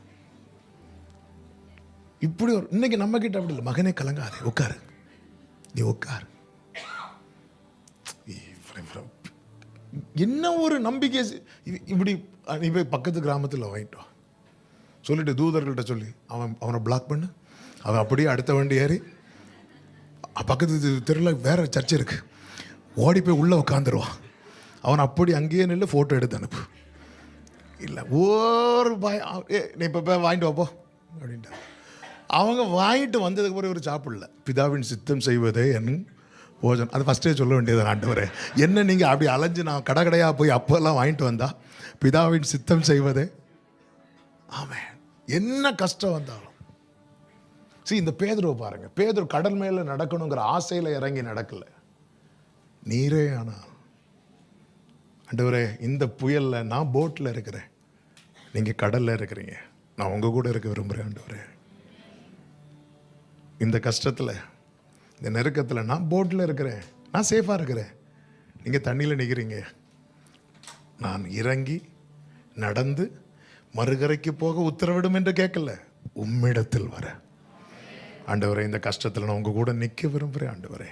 இப்படி ஒரு, இன்னைக்கு நம்ம கிட்ட அப்படி இல்லை. மகனே கலங்காதே, உட்காரு, நீ உட்காரு. என்ன ஒரு நம்பிக்கை! இப்படி நீ போய் பக்கத்து கிராமத்தில் வாங்கிட்டு வா சொல்லிட்டு தூதர்கள்ட்ட சொல்லி அவனை பிளாக் பண்ணு. அவன் அப்படியே அடுத்த வண்டி ஏறி பக்கத்து தெருவில் வேற சர்ச்சை இருக்கு, ஓடி போய் உள்ளே உட்காந்துருவான். அவன் அப்படி அங்கேயே நின்று ஃபோட்டோ எடுத்து அனுப்பு. இல்லை ஒரு நீ இப்போ போய் வாங்கிட்டு வாப்போ அப்படின்ட்டு. அவங்க வாங்கிட்டு வந்ததுக்கு பிறகு ஒரு சாப்பிடல. பிதாவின் சித்தம் செய்வதே என் போஜனம், அது ஃபஸ்ட்டே சொல்ல வேண்டியது. ஆண்டவரே, என்ன நீங்கள் அப்படி அலைஞ்சு நான் கடையாக போய் அப்போல்லாம் வாங்கிட்டு வந்தா, பிதாவின் சித்தம் செய்வதே. ஆமென். என்ன கஷ்டம் வந்தாலும் இந்த பேதுருவை பாருங்க. பேதுரு கடல் மேலே நடக்கணுங்கிற ஆசையில் இறங்கி நடக்கல. நீரே ஆனால் ஆண்டவரே, இந்த புயலில் நான் போட்டில் இருக்கிறேன், நீங்கள் கடலில் இருக்கிறீங்க, நான் உங்கள் கூட இருக்க விரும்புகிறேன் ஆண்டவரே. இந்த கஷ்டத்தில் இந்த நெருக்கத்தில் நான் போட்டில் இருக்கிறேன், நான் சேஃபாக இருக்கிறேன், நீங்கள் தண்ணியில் நிற்கிறீங்க. நான் இறங்கி நடந்து மறுகரைக்கு போக உத்தரவிடும் என்று கேட்கல, உம்மிடத்தில் வர. ஆண்டவரே, இந்த கஷ்டத்தில் நான் உங்கள் கூட நிற்க விரும்புகிறேன். ஆண்டவரே,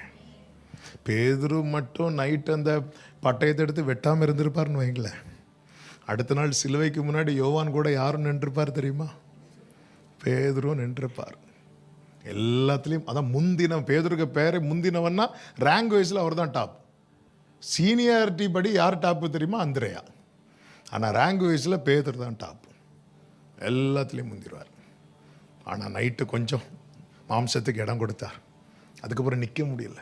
பேதுரு மட்டும் நைட்டு அந்த பட்டயத்தை எடுத்து வெட்டாமல் இருந்திருப்பார்னு வைங்களேன், அடுத்த நாள் சிலுவைக்கு முன்னாடி யோவான் கூட யாரும் நின்றுப்பார் தெரியுமா? பேதுரு நின்றுப்பார். எல்லாத்துலேயும் அதான் முந்தின, பேதுருக்கு பேரை முந்தினவன்னா ரேங்க் வைஸில் அவர் தான் டாப். சீனியாரிட்டி படி யார் டாப்பு தெரியுமா? அந்திரேயா. ஆனால் ரேங்க் வைஸில் பேதுரு தான் டாப், எல்லாத்துலேயும் முந்திடுவார். ஆனால் நைட்டு கொஞ்சம் மாம்சத்துக்கு இடம் கொடுத்தார், அதுக்கப்புறம் நிற்க முடியல.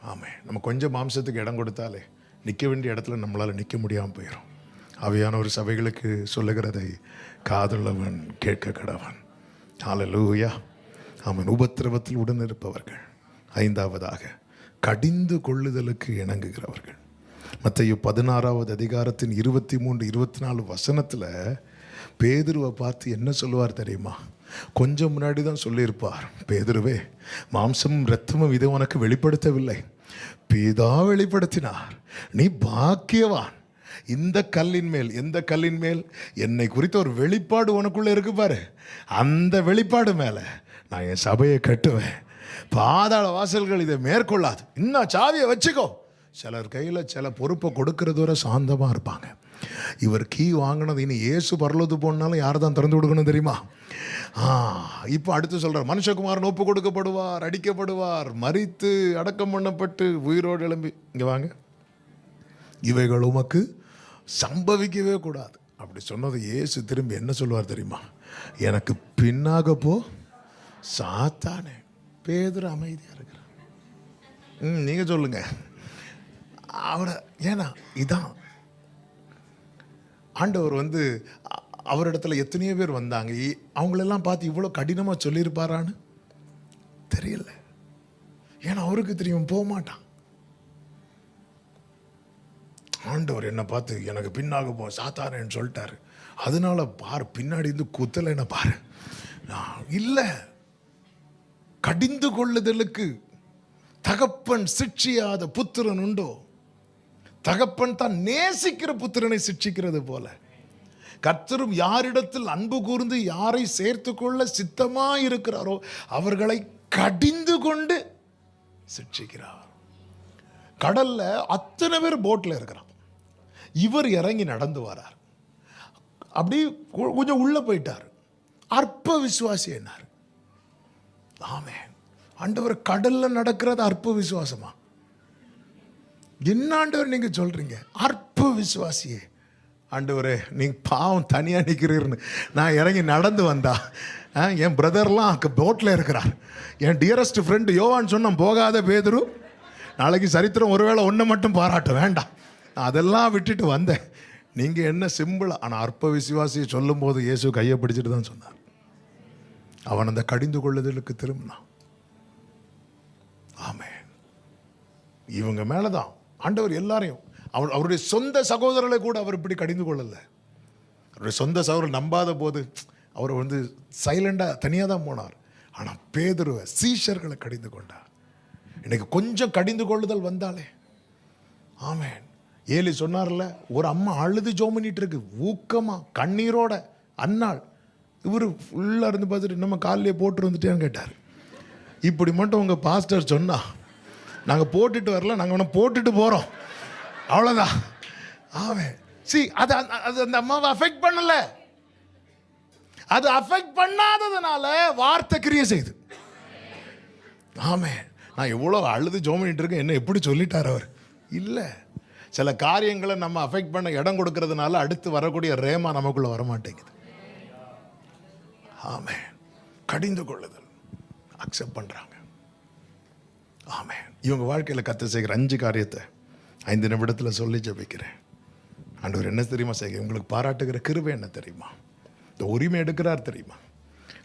ஆமாம், நம்ம கொஞ்சம் மாம்சத்துக்கு இடம் கொடுத்தாலே நிற்க வேண்டிய இடத்துல நம்மளால் நிற்க முடியாமல் போயிடும். அவையான ஒரு சபைகளுக்கு சொல்லுகிறதை காதுள்ளவன் கேட்க கடவன். ஹல்லேலூயா. ஆமென். உபத்திரவத்தில் உடனிருப்பவர்கள். ஐந்தாவதாக, கடிந்து கொள்ளுதலுக்கு இணங்குகிறவர்கள். மத்தேயு 16வது அதிகாரத்தின் 23, 24 வசனத்தில் பேதுருவை பார்த்து என்ன சொல்லுவார் தெரியுமா? கொஞ்சம் முன்னாடி தான் சொல்லியிருப்பார், பேதுருவே, மாம்சமும் இரத்தமும் இது உனக்கு வெளிப்படுத்தவில்லை, பிதா வெளிப்படுத்தினார். நீ பாக்கியவான். இந்த கல்லின் மேல், எந்த கல்லின் மேல்? என்னை குறித்த ஒரு வெளிப்பாடு உனக்குள்ள இருக்கு பாரு, அந்த வெளிப்பாடு மேலே நான் என் சபையை கட்டுவேன். பாதாள வாசல்கள் இதை மேற்கொள்ளாது. இன்னும் சாவியை வச்சுக்கோ. சிலர் கையில் சில பொறுப்பை கொடுக்கறது வரை சாந்தமாக இருப்பாங்க. இவர் கீ வாங்கினது, இனி இயேசு பரலோகத்து போனாலும் யார் தான் திறந்து கொடுக்கணும் தெரியுமா? இப்போ அடுத்து சொல்கிறார், மனுஷகுமாரன் ஒப்பு கொடுக்கப்படுவார், அடிக்கப்படுவார், மரித்து அடக்கம் பண்ணப்பட்டு உயிரோடு எழும்பி, இங்கே வாங்க, இவைகள் உமக்கு சம்பவிக்கவே கூடாது. அப்படி சொன்னது இயேசு திரும்பி என்ன சொல்லுவார் தெரியுமா? எனக்கு பின்னாக போ சாத்தானே. பேதுரு அமைதியாக இருக்கிறார். நீங்கள் சொல்லுங்க அவரை. ஏன்னா இதான் ஆண்டவர் அவரிடத்துல எத்தனையோ பேர் வந்தாங்க, அவங்களெல்லாம் பார்த்து இவ்வளோ கடினமாக சொல்லியிருப்பாரான்னு தெரியல. ஏன்னா அவருக்கு தெரியும் போக மாட்டான். ஆண்டவர் என்னை பார்த்து எனக்கு பின்னாக போ சாத்தானேன்னு சொல்லிட்டாரு, அதனால பாரு பின்னாடி இருந்து குத்தலை என்ன பாரு. இல்லை, கடிந்து கொள்ளுதலுக்கு தகப்பன் சிட்சியாத புத்திரன் உண்டோ? தகப்பன் தான் நேசிக்கிற புத்திரனை சிட்சிக்கிறது போல கர்த்தரும் யாரிடத்தில் அன்பு கூர்ந்து யாரை சேர்த்து கொள்ள சித்தமாய் இருக்கிறாரோ அவர்களை கடிந்து கொண்டு சிட்சிக்கிறார். கடல்ல அத்தனை பேர் போட்ல இருக்கிறான், இவர் இறங்கி நடந்து வரார். அப்படி கொஞ்சம் உள்ள போயிட்டார். அற்ப விசுவாசி என்னார்? ஆமென். ஆண்டவர் கடல்ல நடக்கிறது அற்ப விசுவாசமா? என்ன ஆண்டவர் நீங்க சொல்றீங்க? அற்ப விசுவாசியே. ஆண்டவரே, நீங்க பாவம் தனியா நிற்கிறீர்னு நான் இறங்கி நடந்து வந்தா, என் பிரதர்லாம் போட்டில் இருக்கிறார், என் டியரஸ்ட் ஃப்ரெண்டு யோவான் சொன்ன போகாத பேதுரு, நாளைக்கு சரித்திரம் ஒருவேளை ஒன்றை மட்டும் பாராட்ட வேண்டாம், அதெல்லாம் விட்டுட்டு வந்தேன். நீங்கள் என்ன சிம்பிளா? ஆனால் அற்ப விசுவாசியை சொல்லும் போது இயேசு கையை பிடிச்சிட்டு தான் சொன்னார். அவன் அந்த கடிந்து கொள்ளுதலுக்கு திரும்பினான். ஆமென். இவங்க மேலதான் ஆண்டவர் எல்லாரையும், அவருடைய சொந்த சகோதரர்களை கூட அவர் இப்படி கடிந்து கொள்ளல. அவருடைய சொந்த சகோதரர் நம்பாத போது அவர் சைலண்டாக தனியாக தான் போனார். ஆனால் பேதுருவை, சீஷர்களை கடிந்து கொண்டார். இன்னைக்கு கொஞ்சம் கடிந்து கொள்ளுதல் வந்தாலே, ஆமென். ஏலி சொன்னார்ல, ஒரு அம்மா அழுது ஜோம் பண்ணிட்டு இருக்கு, ஊக்கமா கண்ணீரோட. அன்னாள் இவர் ஃபுல்லாக இருந்து பார்த்துட்டு நம்ம காலையே போட்டு வந்துட்டேன்னு கேட்டார். இப்படி மட்டும் உங்கள் பாஸ்டர் சொன்னா, நாங்கள் போட்டுட்டு வரல, நாங்கள் ஒன்று போட்டுட்டு போகிறோம், அவ்வளோதான். ஆமென். அது அந்த அம்மாவை அஃபெக்ட் பண்ணல. அது அஃபெக்ட் பண்ணாததுனால வார்த்தை கிரியை செய்து. ஆமென். நான் எவ்வளோ அழுது ஜோம் பண்ணிட்டு இருக்கேன், என்ன எப்படி சொல்லிட்டார் அவர்? இல்லை, சில காரியங்களை நம்ம அஃபெக்ட் பண்ண இடம் கொடுக்கறதுனால அடுத்து வரக்கூடிய ரேமா நமக்குள்ள வரமாட்டேங்குது. ஆமென். கடிந்து கொள்ளுதல் அக்செப்ட் பண்றாங்க. ஆமென். இவங்க வாழ்க்கையில் கர்த்தர் செய்கிற 5 காரியத்தை 5 நிமிடத்தில் சொல்லி ஜெபிக்கிறேன். ஆண்டவர் என்ன தெரியுமா செய்ய உங்களுக்கு பாராட்டுகிற கிருபை என்ன தெரியுமா? இந்த உரிமை எடுக்கிறார் தெரியுமா?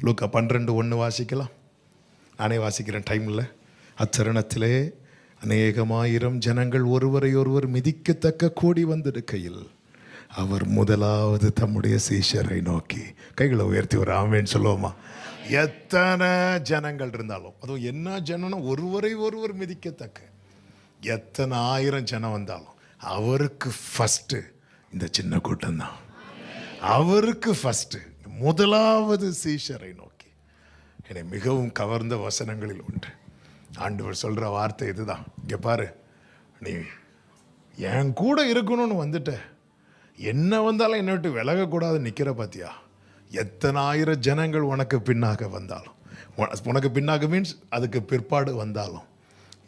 லூக்கா 12:1 வாசிக்கலாம். நானே வாசிக்கிறேன், டைம் இல்லை. அத்தருணத்திலே அநேகமாயிரம் ஜனங்கள் ஒருவரை ஒருவர் மிதிக்கத்தக்க கூடி வந்திருக்கையில் அவர் முதலாவது தம்முடைய சீஷரை நோக்கி, கைகளை உயர்த்தி ஒரு ஆமென் சொல்லுவோமா? எத்தனை ஜனங்கள் இருந்தாலும், அதுவும் என்ன ஜனம்னா ஒருவரை ஒருவர் மிதிக்கத்தக்க எத்தனை 1000 ஜனம் வந்தாலும் அவருக்கு ஃபர்ஸ்ட் இந்த சின்ன கூட்டம் தான். அவருக்கு ஃபர்ஸ்ட் முதலாவது சீஷரை நோக்கி. என்னை மிகவும் கவர்ந்த வசனங்களில் ஒன்று, ஆண்டவர் சொல்ற வார்த்தை இதுதான். இங்க பாரு, நீ என் கூட இருக்கணும்னு வந்துட்ட, என்ன வந்தாலும் என்னை விட்டு விலகக்கூடாது நிற்கிற பாத்தியா. எத்தனை 1000 ஜனங்கள் உனக்கு பின்னாக வந்தாலும், உனக்கு பின்னாக மீன்ஸ் அதுக்கு பிற்பாடு வந்தாலும்,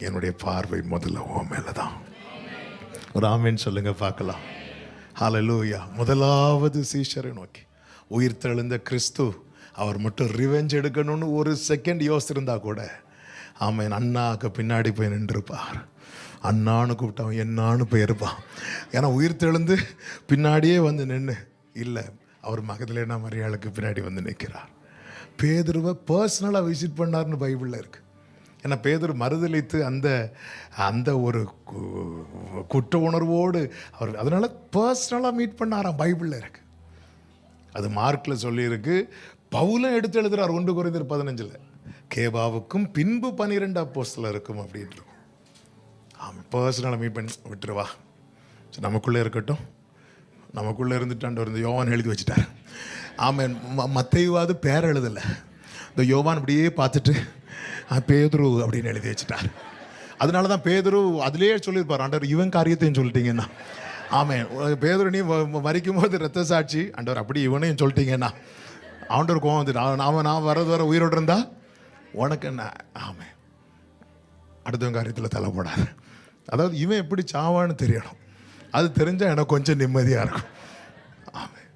என்னுடைய பார்வை முதல்ல உன் மேல தான். ஒரு ஆமேன் சொல்லுங்க பார்க்கலாம். ஹல்லேலூயா. முதலாவது சீஷரை நோக்கி. உயிர் தெழுந்த கிறிஸ்து அவர் மட்டும் ரிவெஞ்ச் எடுக்கணும்னு ஒரு செகண்ட் யோசிச்சிருந்தா கூட, ஆமேன், அண்ணாக்கு பின்னாடி போய் நின்றுப்பார். அண்ணான்னு கூப்பிட்டவன் என்னான்னு போயிருப்பான். ஏன்னா உயிர் தெழுந்து பின்னாடியே வந்து நின்று இல்லை, அவர் மகதலேனா மரியாளுக்கு பின்னாடி வந்து நிற்கிறார். பேதுருவை பர்சனலாக விசிட் பண்ணார்னு பைபிளில் இருக்கு. ஏன்னா பேதுரு மறுதலித்து அந்த அந்த ஒரு குற்ற உணர்வோடு அவர் அதனால பர்சனலாக மீட் பண்ணாராம், பைபிளில் இருக்கு. அது மார்க்கில் சொல்லியிருக்கு. பவுலும் எடுத்து எழுதுறார் 1 கொரிந்தியர் 15 கேபாவுக்கும் பின்பு 12 அப்போஸ்தலருக்கும் அப்படின்னு. ஆமாம், பர்சனலாக மீட் பண்ணி விட்டுருவா, நமக்குள்ளே இருக்கட்டும். நமக்குள்ளே இருந்துட்டாண்டு இந்த யோவான் எழுதி வச்சுட்டார். ஆமாம், மத்தேயுவாது பேர் எழுதலை, இந்த யோவான் அப்படியே பார்த்துட்டு பேதுரு அப்படின்னு எழுதி வச்சுட்டார். அதனால தான் பேதுரு அதிலேயே சொல்லியிருப்பார், ஆண்டவர் இவன் காரியத்தையும் சொல்லிட்டீங்கன்னா. ஆமாம், பேதுரு நீ மறிக்கும் போது ரத்த சாட்சி, ஆண்டவர் அப்படி இவனையும் சொல்லிட்டீங்கன்னா ஆண்டவர் கோவம் வந்துட்டு, நான் வரது வர உயிரோடு இருந்தா உனக்கு என்ன. ஆமாம், அடுத்தவங்க காரியத்தில் தலைப்படாது. அதாவது இவன் எப்படி சாவான்னு தெரியணும், அது தெரிஞ்சால் எனக்கு கொஞ்சம் நிம்மதியாக இருக்கும். ஆமாம்,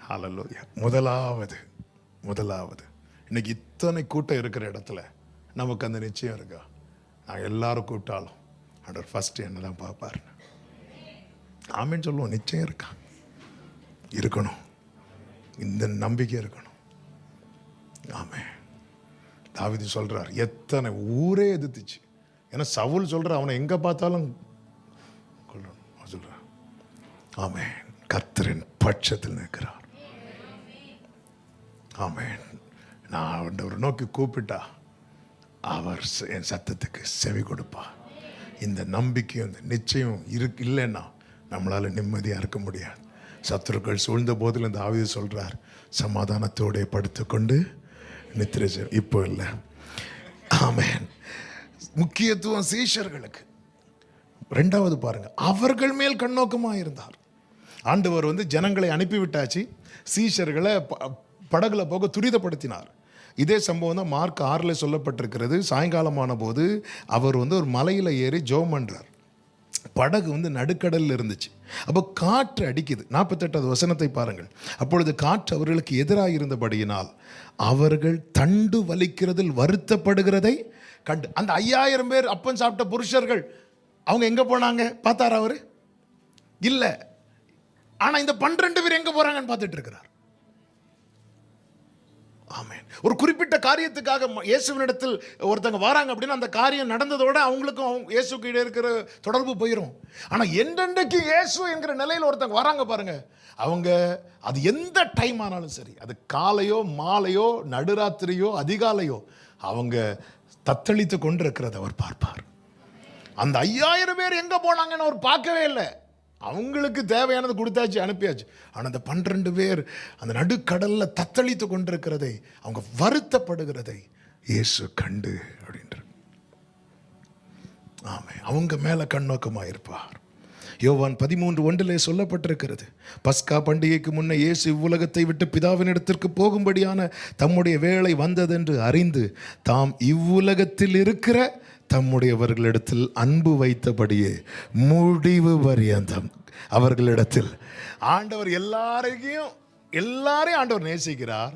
ஹல்லேலூயா. முதலாவது இன்னைக்கு இத்தனை கூட்டம் இருக்கிற இடத்துல நமக்கு அந்த நிச்சயம் இருக்கா? நான் எல்லாரும் கூப்பிட்டாலும் ஆண்டவர் ஃபர்ஸ்ட் என்ன தான் பார்ப்பார். ஆமேன்னு சொல்லுவோம். நிச்சயம் இருக்கா? இருக்கணும், இந்த நம்பிக்கை இருக்கணும். ஆமாம், தாவீது சொல்றார், எத்தனை ஊரே எதிர்த்துச்சு. ஏன்னா சவுல் சொல்ற அவனை எங்க பார்த்தாலும் கொல்லணும் சொல்றான். ஆமென், கர்த்தரின் பட்சத்தில் நிற்கிறார். ஆமென். நான் ஆண்டவரை நோக்கி கூப்பிட்டா அவர் என் சத்தத்துக்கு செவி கொடுப்பார். இந்த நம்பிக்கையும் இந்த நிச்சயம் இல்லைன்னா நம்மளால நிம்மதியாக இருக்க முடியாது. சத்துருக்கள் சூழ்ந்த போதில் இந்த தாவீது சொல்றார், சமாதானத்தோட படுத்துக்கொண்டு நித்திரை இப்போ இல்லை. ஆமென். முக்கியத்துவம் சீஷர்களுக்கு. 2வது பாருங்க, அவர்கள் மேல் கண்ணோக்கமாக இருந்தார். ஆண்டவர் ஜனங்களை அனுப்பிவிட்டாச்சு, சீஷர்களை படகுல போக துரிதப்படுத்தினார். இதே சம்பவம் தான் மார்க் 6 சொல்லப்பட்டிருக்கிறது. சாயங்காலமான போது அவர் ஒரு மலையில் ஏறி ஜெபம் பண்றார். படகு நடுக்கடலில் இருந்துச்சு. அப்போ காற்று அடிக்குது. 48வது வசனத்தை பாருங்கள். அப்பொழுது காற்று அவர்களுக்கு எதிராக இருந்தபடியினால் அவர்கள் தண்டு வலிக்கிறதில் வருத்தப்படுகிறதை கண்டு, அந்த 5000 பேர் அப்பன் சாப்பிட்ட புருஷர்கள் அவங்க எங்க போனாங்க பார்த்தாரா? அவரு இல்லை. ஆனா இந்த 12 பேர் எங்க போறாங்கன்னு பார்த்துட்டு இருக்கிறார். ஆமென். ஒரு குறிப்பிட்ட காரியத்துக்காக இயேசுவினிடத்தில் ஒருத்தங்க வராங்க அப்படின்னா அந்த காரியம் நடந்ததோட அவங்களுக்கும் இயேசுக்கு இடையே இருக்கிற தொடர்பு போயிடும். ஆனா என்றென்றைக்கு இயேசு என்கிற நிலையில் ஒருத்தங்க வராங்க பாருங்க, அவங்க அது எந்த டைம் ஆனாலும் சரி, அது காலையோ மாலையோ நடுராத்திரியோ அதிகாலையோ, அவங்க தத்தளித்து கொண்டு இருக்கிறத அவர் பார்ப்பார். அந்த 5000 பேர் எங்க போனாங்கன்னு அவர் பார்க்கவே இல்லை. அவங்களுக்கு தேவையானது கொடுத்தாச்சு, அனுப்பியாச்சு. ஆனால் அந்த 12 பேர் அந்த நடுக்கடல்ல தத்தளித்து கொண்டிருக்கிறதை, அவங்க வருத்தப்படுகிறதை இயேசு கண்டு அப்படின்ற. ஆமே, அவங்க மேல கண்ணோக்கமாக இருப்பார். யோவான் 13:1 சொல்லப்பட்டிருக்கிறது, பஸ்கா பண்டிகைக்கு முன்னே இயேசு இவ்வுலகத்தை விட்டு பிதாவின் இடத்திற்கு போகும்படியான தம்முடைய வேளை வந்ததென்று அறிந்து தாம் இவ்வுலகத்தில் இருக்கிற தம்முடையவர்களிடத்தில் அன்பு வைத்தபடியே முடிவு பரியந்தம் அவர்களிடத்தில். ஆண்டவர் எல்லாரையும் ஆண்டவர் நேசிக்கிறார்,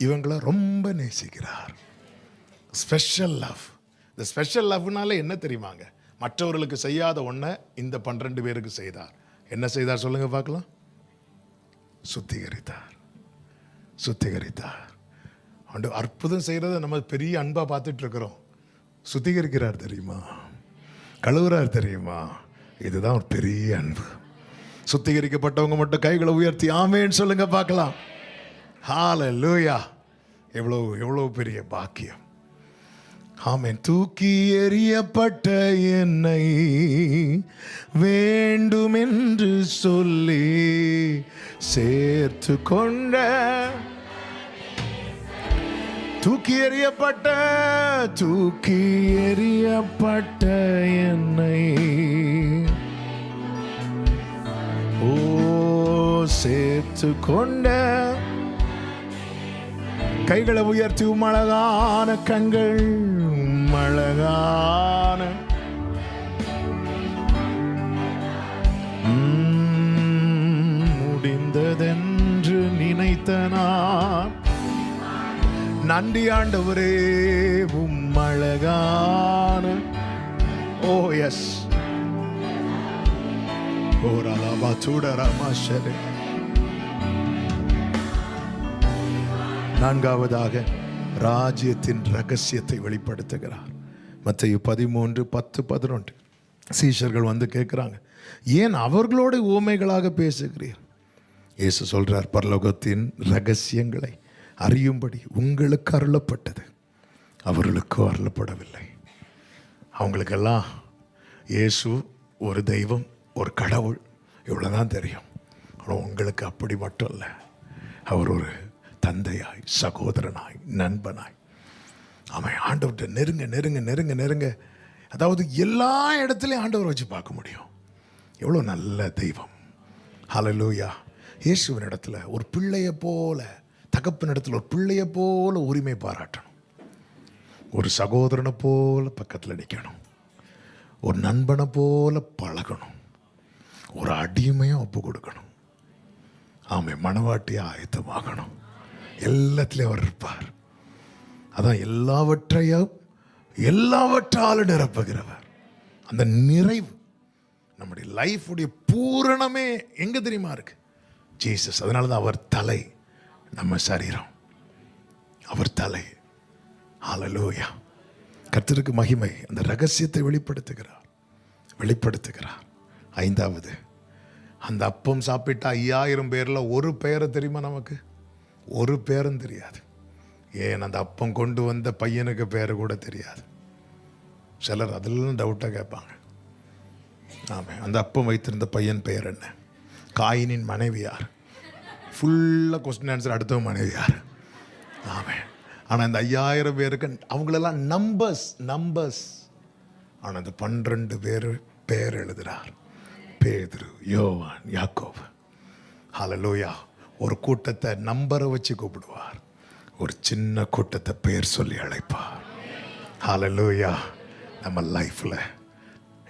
இவங்களை ரொம்ப நேசிக்கிறார். Special love. இந்த ஸ்பெஷல் லவ்னால என்ன தெரியுமாங்க? மற்றவர்களுக்கு செய்யாத ஒன்றை இந்த 12 பேருக்கு செய்தார். என்ன செய்தார் சொல்லுங்க பார்க்கலாம்? சுத்திகரித்தார். ஆண்டவர் அற்புதம் செய்யறத நம்ம பெரிய அன்பா பார்த்துட்டு இருக்கிறோம். சுத்திகரிக்கிறார் தெரியுமா? கழுவுறார் தெரியுமா? இதுதான் ஒரு பெரிய அன்பு. சுத்திகரிக்கப்பட்டவங்க மட்டும் கைகளை உயர்த்தி ஆமேன்னு சொல்லுங்க பார்க்கலாம். ஹல்லேலூயா. எவ்வளோ எவ்வளோ பெரிய பாக்கியம். ஆமென். தூக்கி எறியப்பட்ட என்னை வேண்டுமென்று சொல்லி சேர்த்து கொண்ட, தூக்கி எறியப்பட்ட என்னை சேர்த்து கொண்ட, கைகளை உயர்த்தி அழகான கண்கள், அழகான முடிந்ததென்று நினைத்த நான் நன்றி ஆண்டவரே அழகான. ஓ எஸ், ஓரலபா சூடரமாஷரே. நான்காவதாக ராஜ்யத்தின் ரகசியத்தை வெளிப்படுத்துகிறார். மத்தேயு 13:10-11 சீஷர்கள் வந்து கேட்குறாங்க, ஏன் அவர்களோட ஊமைகளாக பேசுகிறீர்? இயேசு சொல்றார், பரலோகத்தின் ரகசியங்களை அறியும்படி உங்களுக்கு அருளப்பட்டது, அவர்களுக்கோ அருளப்படவில்லை. அவங்களுக்கெல்லாம் இயேசு ஒரு தெய்வம், ஒரு கடவுள், இவ்வளோதான் தெரியும். ஆனால் உங்களுக்கு அப்படி மட்டும் இல்லை. அவர் ஒரு தந்தையாய், சகோதரனாய், நண்பனாய், அவன் ஆண்டவர்கிட்ட நெருங்க நெருங்க நெருங்க நெருங்க, அதாவது எல்லா இடத்துலையும் ஆண்டவரை வச்சு பார்க்க முடியும். எவ்வளோ நல்ல தெய்வம். ஹல்லேலூயா. இயேசுவின் இடத்துல ஒரு பிள்ளையை போல, தகப்பன் இடத்துல ஒரு பிள்ளையை போல உரிமை பாராட்டணும். ஒரு சகோதரனை போல பக்கத்தில் நிற்கணும். ஒரு நண்பனை போல பழகணும். ஒரு அடிமையும் ஒப்பு கொடுக்கணும். ஆமாம், மனவாட்டியை ஆயத்தமாகணும். எல்லாத்துலேயும் அவர் இருப்பார். அதான் எல்லாவற்றாலும் நிரப்புகிறவர். அந்த நிறைவு நம்முடைய லைஃபுடைய பூரணமே எங்கே தெரியுமா இருக்கு? ஜீசஸ். அதனால தான் அவர் தலை, நம்ம சரீரம். அவர் தலை. ஹல்லேலூயா. கர்த்தருக்கு மகிமை. அந்த ரகசியத்தை வெளிப்படுத்துகிறார். ஐந்தாவது, அந்த அப்பம் சாப்பிட்ட 5000 பேரில் ஒரு பெயரை தெரியுமா? நமக்கு ஒரு பேரும் தெரியாது. ஏன் அந்த அப்பம் கொண்டு வந்த பையனுக்கு பேர் கூட தெரியாது. சிலர் அதெல்லாம் டவுட்டாக கேட்பாங்க. ஆமாம், அந்த அப்பம் வைத்திருந்த பையன் பெயர் என்ன? காயினின் மனைவி யார்? ஃபுல்லாக கொஸ்டின் ஆன்சர். அடுத்த மனைவி யார்? ஆமாம். ஆனால் இந்த 5000 பேருக்கு அவங்களெல்லாம் நம்பர்ஸ். ஆனால் இந்த 12 பேர் பெயர் எழுதுகிறார். பேதுரு, யோவான், யாக்கோபு. ஹல்லேலூயா. ஒரு கூட்டத்தை நம்பரை வச்சு கூப்பிடுவார். ஒரு சின்ன கூட்டத்தை பெயர் சொல்லி அழைப்பார். ஹல்லேலூயா. நம்ம லைஃப்பில்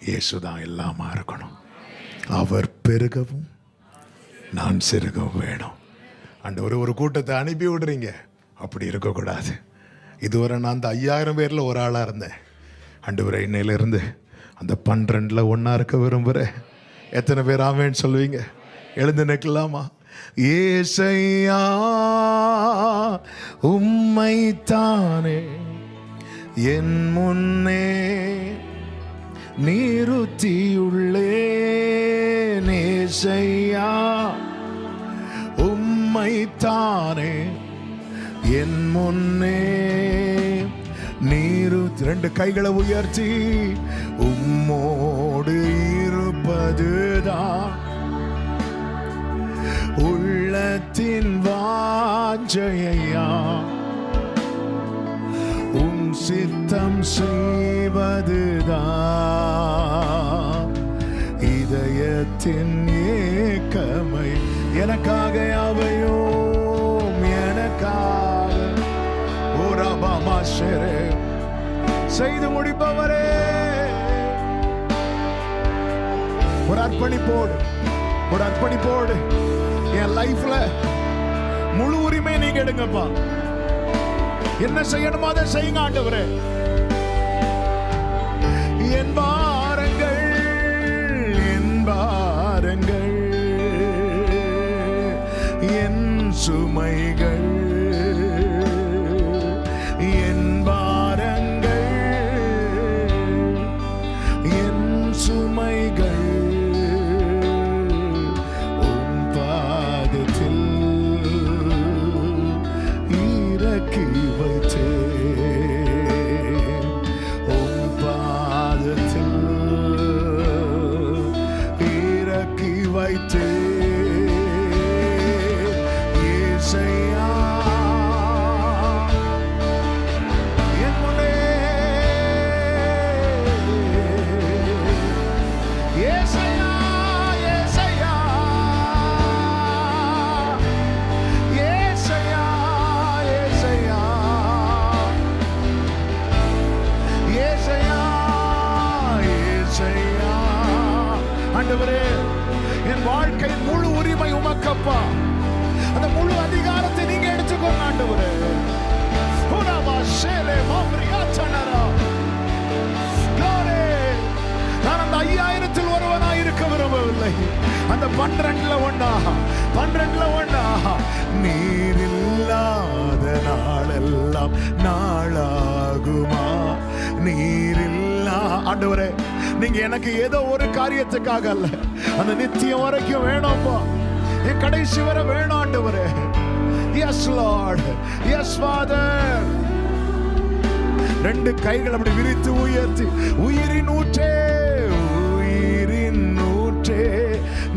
இயேசு தான் எல்லாமா இருக்கணும். அவர் பெருகவும் நான் சிறுகவும் வேணும். ஆண்டவரே, ஒரு கூட்டத்தை அனுப்பி விடுறீங்க, அப்படி இருக்கக்கூடாது. இதுவரை நான் அந்த 5000 பேரில் ஒரு ஆளாக இருந்தேன். ஆண்டவரே, இன்னையிலிருந்து அந்த 12ல் ஒன்றா இருக்க விரும்புகிறேன். எத்தனை பேர் ஆமேன்னு சொல்லுவீங்க? எழுந்து நிற்கலாமா? ஏசையா உம்மைத்தானே என் முன்னே நிறுத்தியுள்ளேன். ஏசையா உம்மைத்தானே என் முன்னே ரெண்டு கைகளை உயர்த்தி உம்மோடு இருப்பதுதான் உள்ளத்தின் வாஞ்சையா. உம் சித்தம் செய்வதுதான் இதயத்தின் ஏக்கமை. எனக்காக அவையோம் எனக்காக ஓரபாமாஷரே செய்து முடிப்பவரே. ஒரு அர்ப்பணிப்போடு என் லைஃப்ல முழு உரிமை நீங்க எடுங்கப்பா. என்ன செய்யணுமோ அதை செய்யுங்க ஆண்டவரே. என் பாரங்கள் என் சுமைகள், என் பாரங்கள் என் சுமைகள் உம் பாதத்தில் இறக்கி அந்த 12ல ஒண்ணா நீர் இல்லாத நாளெல்லாம் நாளாகுமா? நீர் இல்லா ஆண்டவரே, நீங்க எனக்கு ஏதோ ஒரு காரியத்துக்காக அல்ல, அந்த நித்தியம் வரைக்கும் வேணும்ப்பா, என் கடைசி வரை வேணும் ஆண்டவரே. Yes Lord, yes Father. 2 கைகள் அப்படி விரித்து உயர்த்தி, உயிரின் ஊற்றே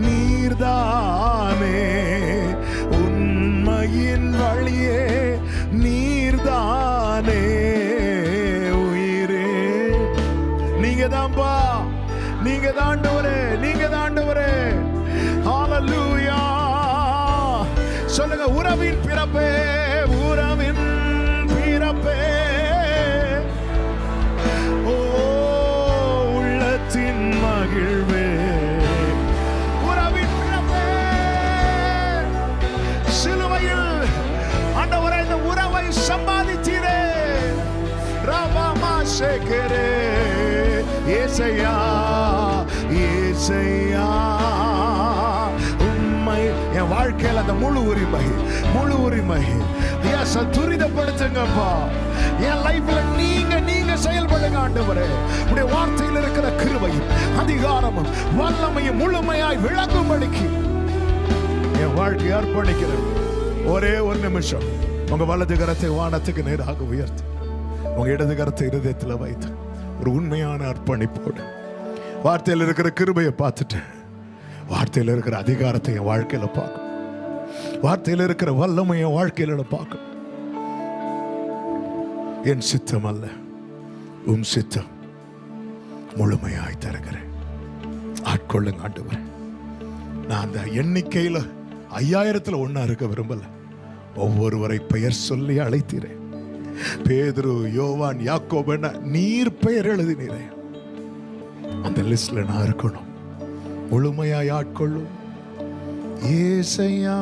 நீர்தானே, உண்மையின் வழியே நீர்தானே, உயிரே நீங்க தான்பா, நீங்க தாண்டவரே. ஹalleluya. சொல்லுங்க, உறவின் பிறப்பே, உறவின் பிறப்பே, ஓ உள்ளத்தின் மகிழ்வே, உறவின் பிறப்பே. சிலுவையில் ஆண்டவரே இந்த உறவை சம்பாதித்தீரே. ராமா சேகரே, ஏசையா என் வாழ்க்கையில் அந்த முழு உரிமை துரிதப்படுத்துங்கப்பா. என் லைஃப்ல நீங்க செயல்படுங்க ஆண்டவரே. உடைய வார்த்தையில் இருக்கிற கிருபையும் அதிகாரமும் வல்லமையும் முழுமையாய் விளங்கும்படிக்கு என் வாழ்க்கையை அர்ப்பணிக்கிறேன். ஒரே ஒரு நிமிஷம் உங்க வலது கரத்தை வானத்துக்கு நேராக உயர்த்தி, உங்க இடது கரத்தை இருதயத்தில் வைத்து ஒரு உண்மையான அர்ப்பணிப்போடு வார்த்தையில் இருக்கிற கிருபையை பார்த்துட்டு, வார்த்தையில் இருக்கிற அதிகாரத்தை என் வாழ்க்கையில பார்க்கும், வார்த்தையில் இருக்கிற வல்லமையை என் வாழ்க்கையில பார்க்கும். என் சித்தம் அல்ல, உம் சித்தம் முழுமையாய் தருகிறேன். ஆட்கொள்ளுங்க ஆண்டவரே. நான் அந்த எண்ணிக்கையில 5000ல் ஒண்ணா இருக்க விரும்பல. ஒவ்வொருவரை பெயர் சொல்லி அழைத்தீரேன். பேதுரு, யோவான், யாக்கோபு என நீர் பெயர் எழுதினீரே. அந்த லிஸ்ட்ல நான் இருக்கணும். முழுமையாய் ஆட்கொள்ளும் ஏசையா.